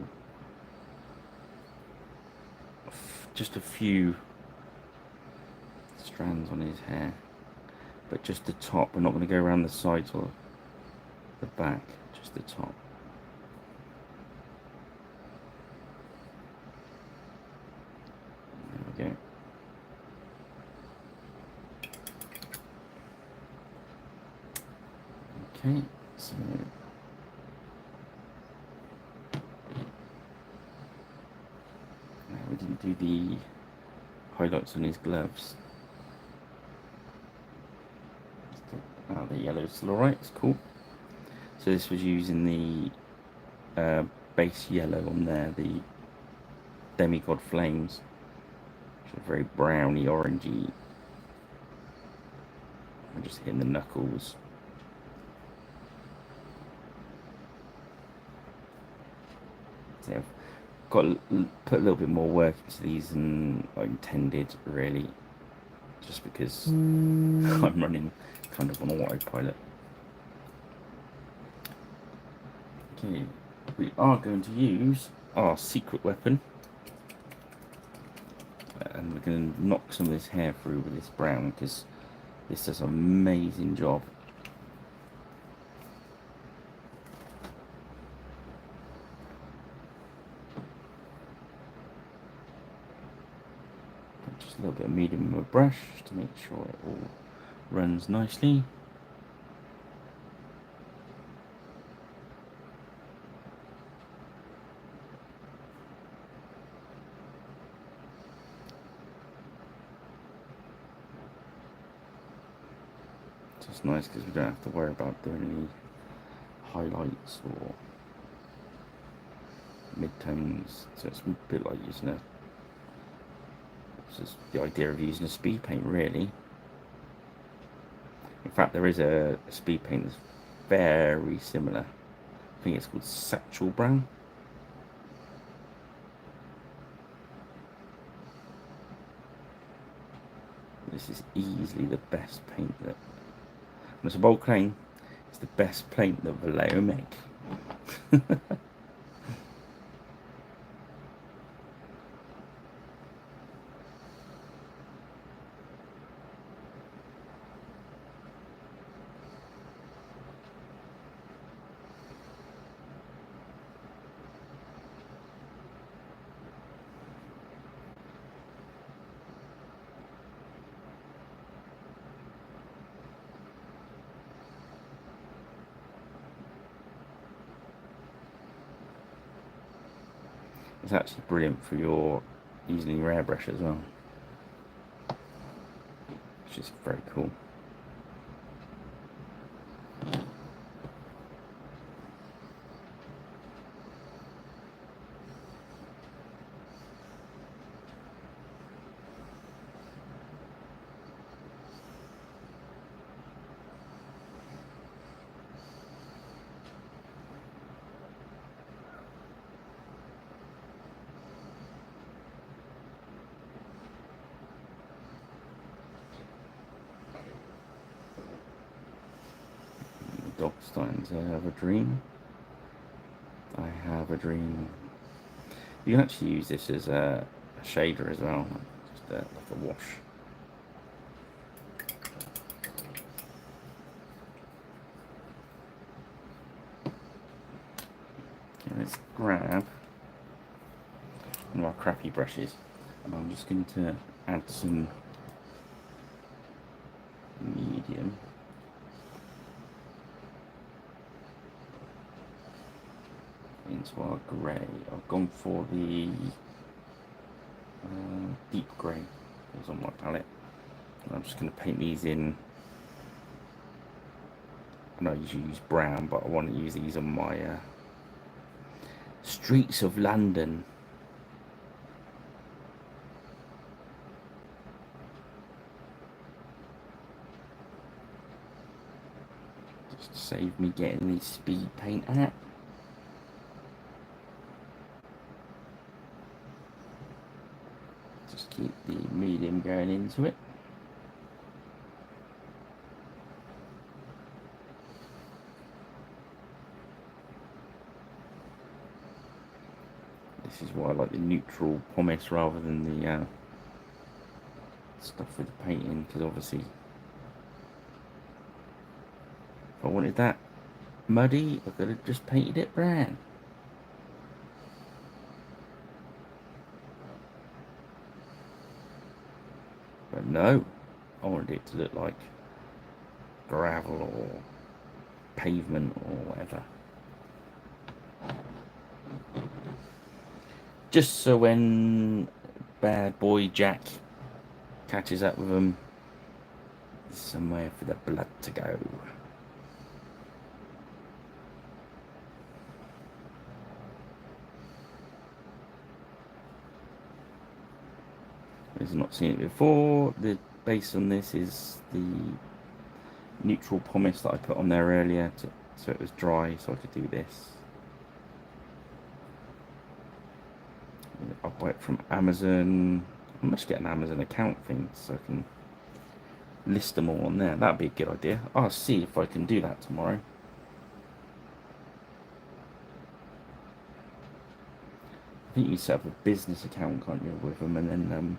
just a few strands on his hair, but just the top. We're not going to go around the sides or the back, just the top. There we go. Okay, so now we didn't do the highlights on his gloves. The yellow's still alright, it's cool. So this was using the base yellow on there, the Demigod Flames, which are very browny, orangey. I'm just hitting the knuckles. So I've got to put a little bit more work into these than I intended, really, just because I'm running kind of on autopilot. Okay, we are going to use our secret weapon, and we're going to knock some of this hair through with this brown, because this does an amazing job. Just a little bit of medium with a brush to make sure it all runs nicely. So it's nice because we don't have to worry about doing any highlights or mid-tones. So it's a bit like using a, it's just the idea of using a speed paint, really. In fact, there is a speed paint that's very similar. I think it's called Satchel Brown. This is easily the best paint that, and it's a bold claim, it's the best paint that Vallejo make. It's actually brilliant for your using your airbrush as well, which is very cool. The dog's starting to have a dream. I have a dream. You can actually use this as a shader as well, just like a wash. Okay, let's grab one of our crappy brushes, and I'm just going to add some medium. Into our grey. I've gone for the deep grey that's on my palette. And I'm just going to paint these in. I usually use brown, but I want to use these on my streets of London. Just to save me getting these speed paint out. Just keep the medium going into it. This is why I like the neutral pumice rather than the stuff with the painting, because obviously if I wanted that muddy, I could have just painted it brown. But no, I wanted it to look like gravel or pavement or whatever. Just so when bad boy Jack catches up with them, there's somewhere for the blood to go. If you've not seen it before, the base on this is the neutral pumice that I put on there earlier so it was dry, so I could do this. I buy it from Amazon. I must get an Amazon account thing so I can list them all on there. That'd be a good idea. I'll see if I can do that tomorrow. I think you set up a business account, can't you, with them, and then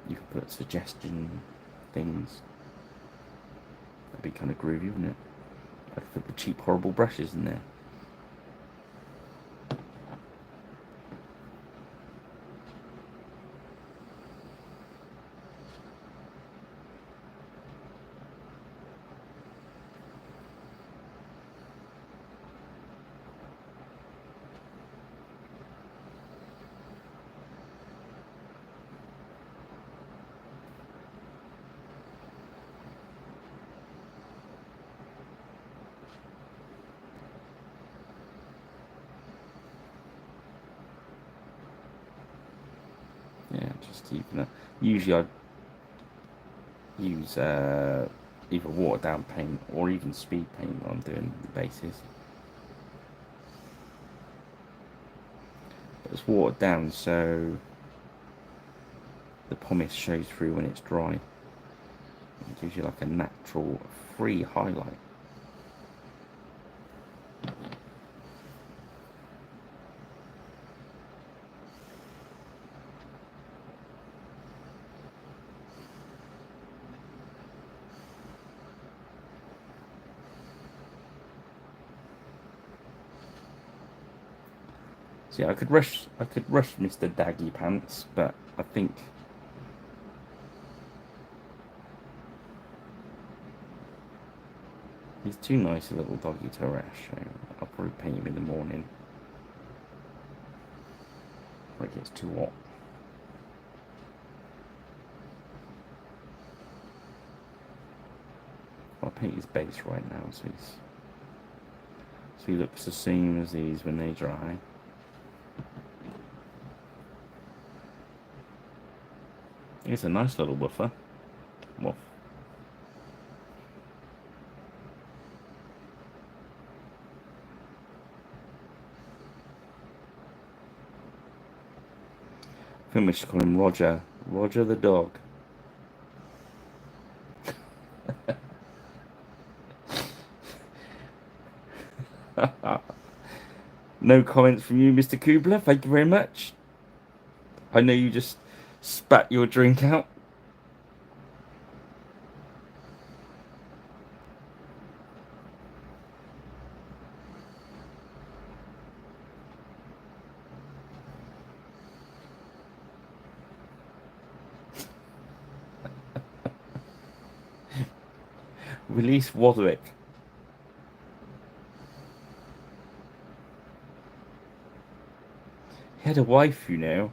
you can put suggestion things. That'd be kind of groovy, wouldn't it? I'd put the cheap, horrible brushes in there. Yeah, just keeping it. Usually I'd use either watered down paint or even speed paint when I'm doing the bases. But it's watered down so the pumice shows through when it's dry. It gives you like a natural free highlight. So yeah, I could rush Mr. Daggy Pants, but I think he's too nice a little doggy to rush, so I'll probably paint him in the morning. Before it gets too hot. I'll paint his base right now, so he looks the same as these when they dry. It's a nice little woofer. Woof. I think we should call him Roger. Roger the dog. No comments from you, Mr. Kubler. Thank you very much. I know you just spat your drink out. Release Wadwick. He had a wife, you know.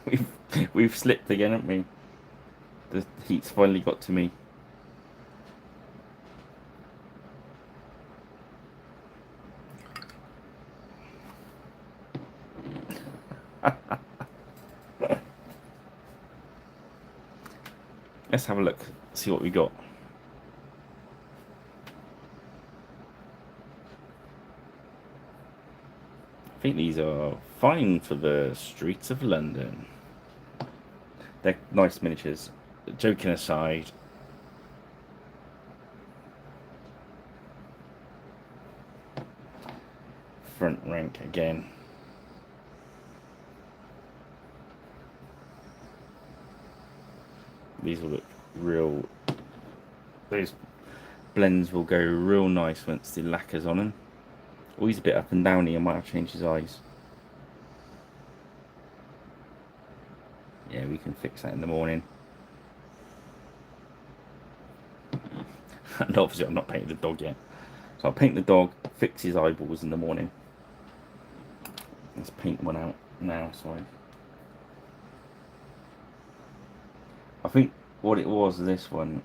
we've we've slipped again, haven't we? The heat's finally got to me. Let's have a look, see what we got. I think these are fine for the streets of London. They're nice miniatures. Joking aside, front rank again. These will look real. Those blends will go real nice once the lacquer's on them. Oh, he's a bit up and down here. Might have changed his eyes. Yeah, we can fix that in the morning. And obviously I'm not painting the dog yet. So I'll paint the dog, fix his eyeballs in the morning. Let's paint one out now, sorry. I think what it was, this one,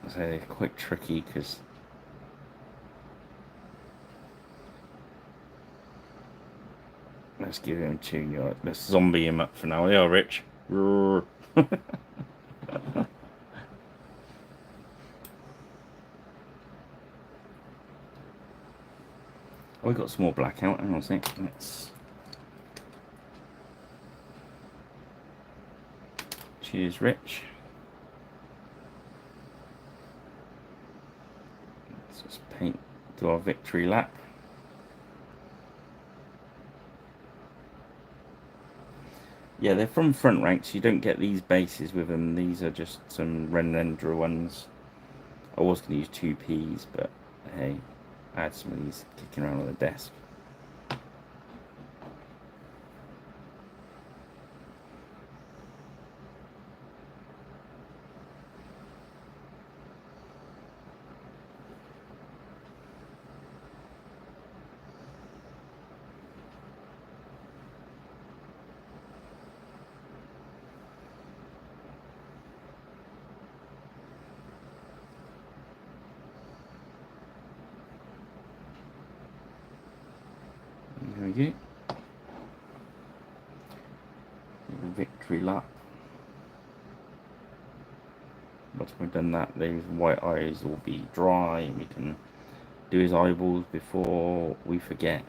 so quite tricky because let's give him a tune. Let's zombie him up for now. Yeah, Rich. Oh, we got some more black out. Hang on a sec. Cheers, Rich. Let's just paint, do our victory lap. Yeah, they're from front ranks. You don't get these bases with them. These are just some Renendra ones. I was going to use 2Ps, but hey, I had some of these kicking around on the desk. There we go. Victory lap. Once we've done that, those white eyes will be dry and we can do his eyeballs before we forget.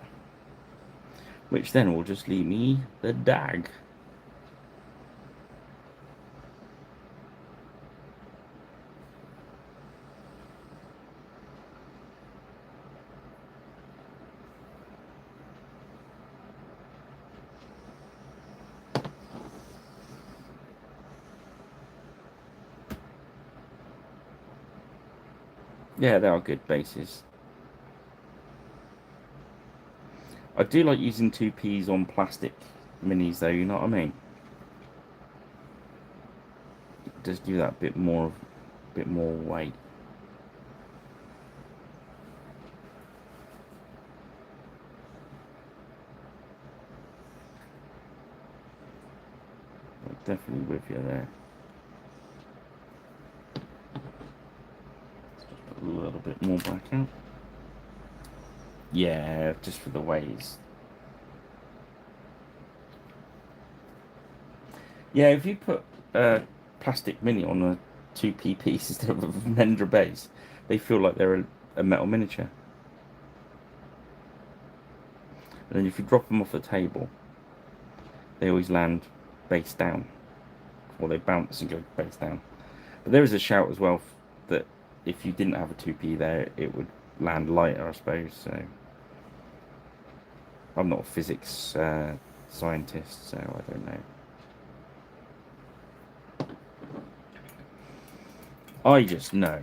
Which then will just leave me the dag. Yeah, they are good bases. I do like using 2Ps on plastic minis though, you know what I mean? Just give that a bit more weight. I'm definitely with you there. Let's just put a little bit more back out. Yeah, just for the ways. Yeah, if you put a plastic mini on a 2P piece instead of a Mendra base, they feel like they're a metal miniature. And then if you drop them off the table, they always land base down, or they bounce and go base down. But there is a shout as well that if you didn't have a 2p there, it would land lighter, I suppose. So I'm not a physics scientist, so I don't know. I just know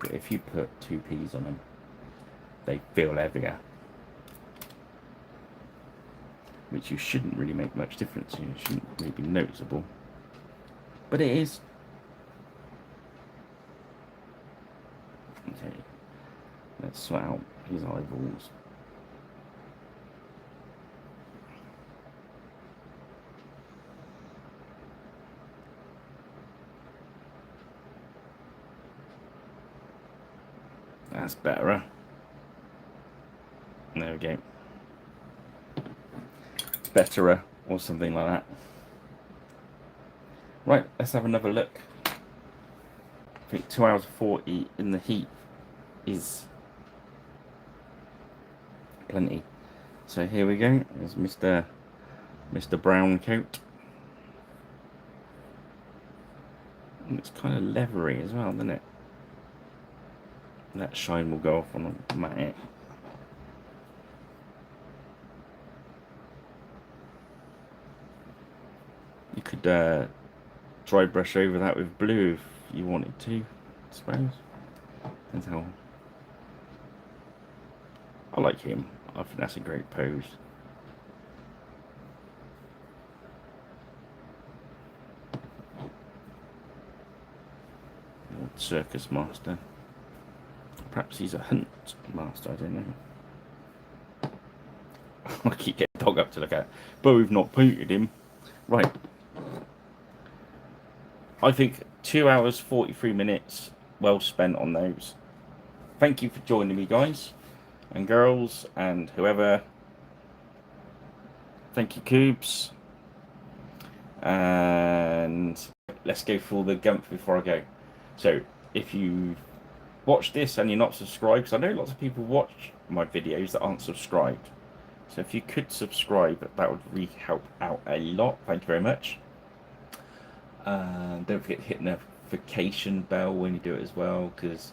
that if you put 2p's on them, they feel heavier, which you shouldn't really make much difference. It shouldn't really be noticeable, but it is. Okay, let's sort out his eyeballs. That's better. There we go. Betterer or something like that. Right, let's have another look. I think 2 hours 40 in the heat is plenty. So here we go. There's Mr. Brown coat. And it's kind of leathery as well, isn't it? That shine will go off on a mat. You could dry brush over that with blue if you wanted to, I suppose. Depends how. I like him. I think that's a great pose. Old circus master. Perhaps he's a hunt master, I don't know. I keep getting dog up to look at, but we've not painted him. Right. I think 2 hours 43 minutes well spent on those. Thank you for joining me, guys and girls and whoever. Thank you, Coobs. And let's go for the gump before I go. So if you watch this and you're not subscribed, because I know lots of people watch my videos that aren't subscribed, so if you could subscribe, that would really help out a lot. Thank you very much. Don't forget to hit the notification bell when you do it as well, because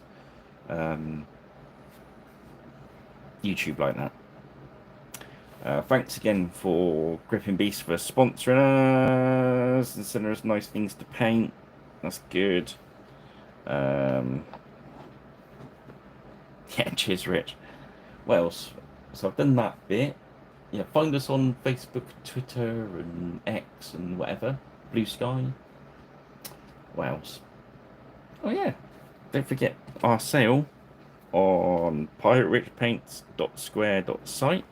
YouTube like that. Thanks again for Gripping Beast for sponsoring us and sending us nice things to paint. That's good. Yeah, cheers, Rich. What else? So I've done that bit. Yeah, find us on Facebook, Twitter, and X, and whatever. Blue Sky. What else? Oh yeah, don't forget our sale on piraterichpaints.square.site.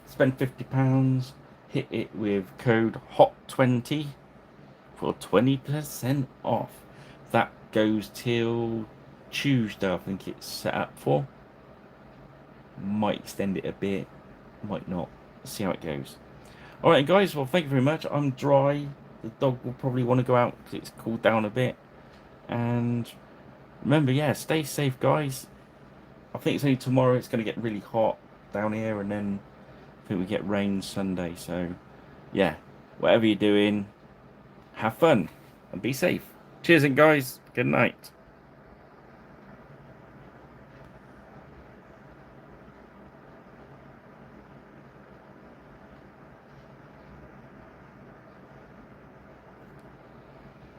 Spend £50. Hit it with code HOT20 for 20% off. That goes till Tuesday, I think it's set up for. Might extend it a bit, might not. See how it goes. Alright guys, well thank you very much. I'm dry. The dog will probably want to go out because it's cooled down a bit. And remember, yeah, stay safe guys. I think it's only tomorrow it's going to get really hot down here, and then I think we get rain Sunday. So yeah, whatever you're doing, have fun and be safe. Cheers and guys, good night.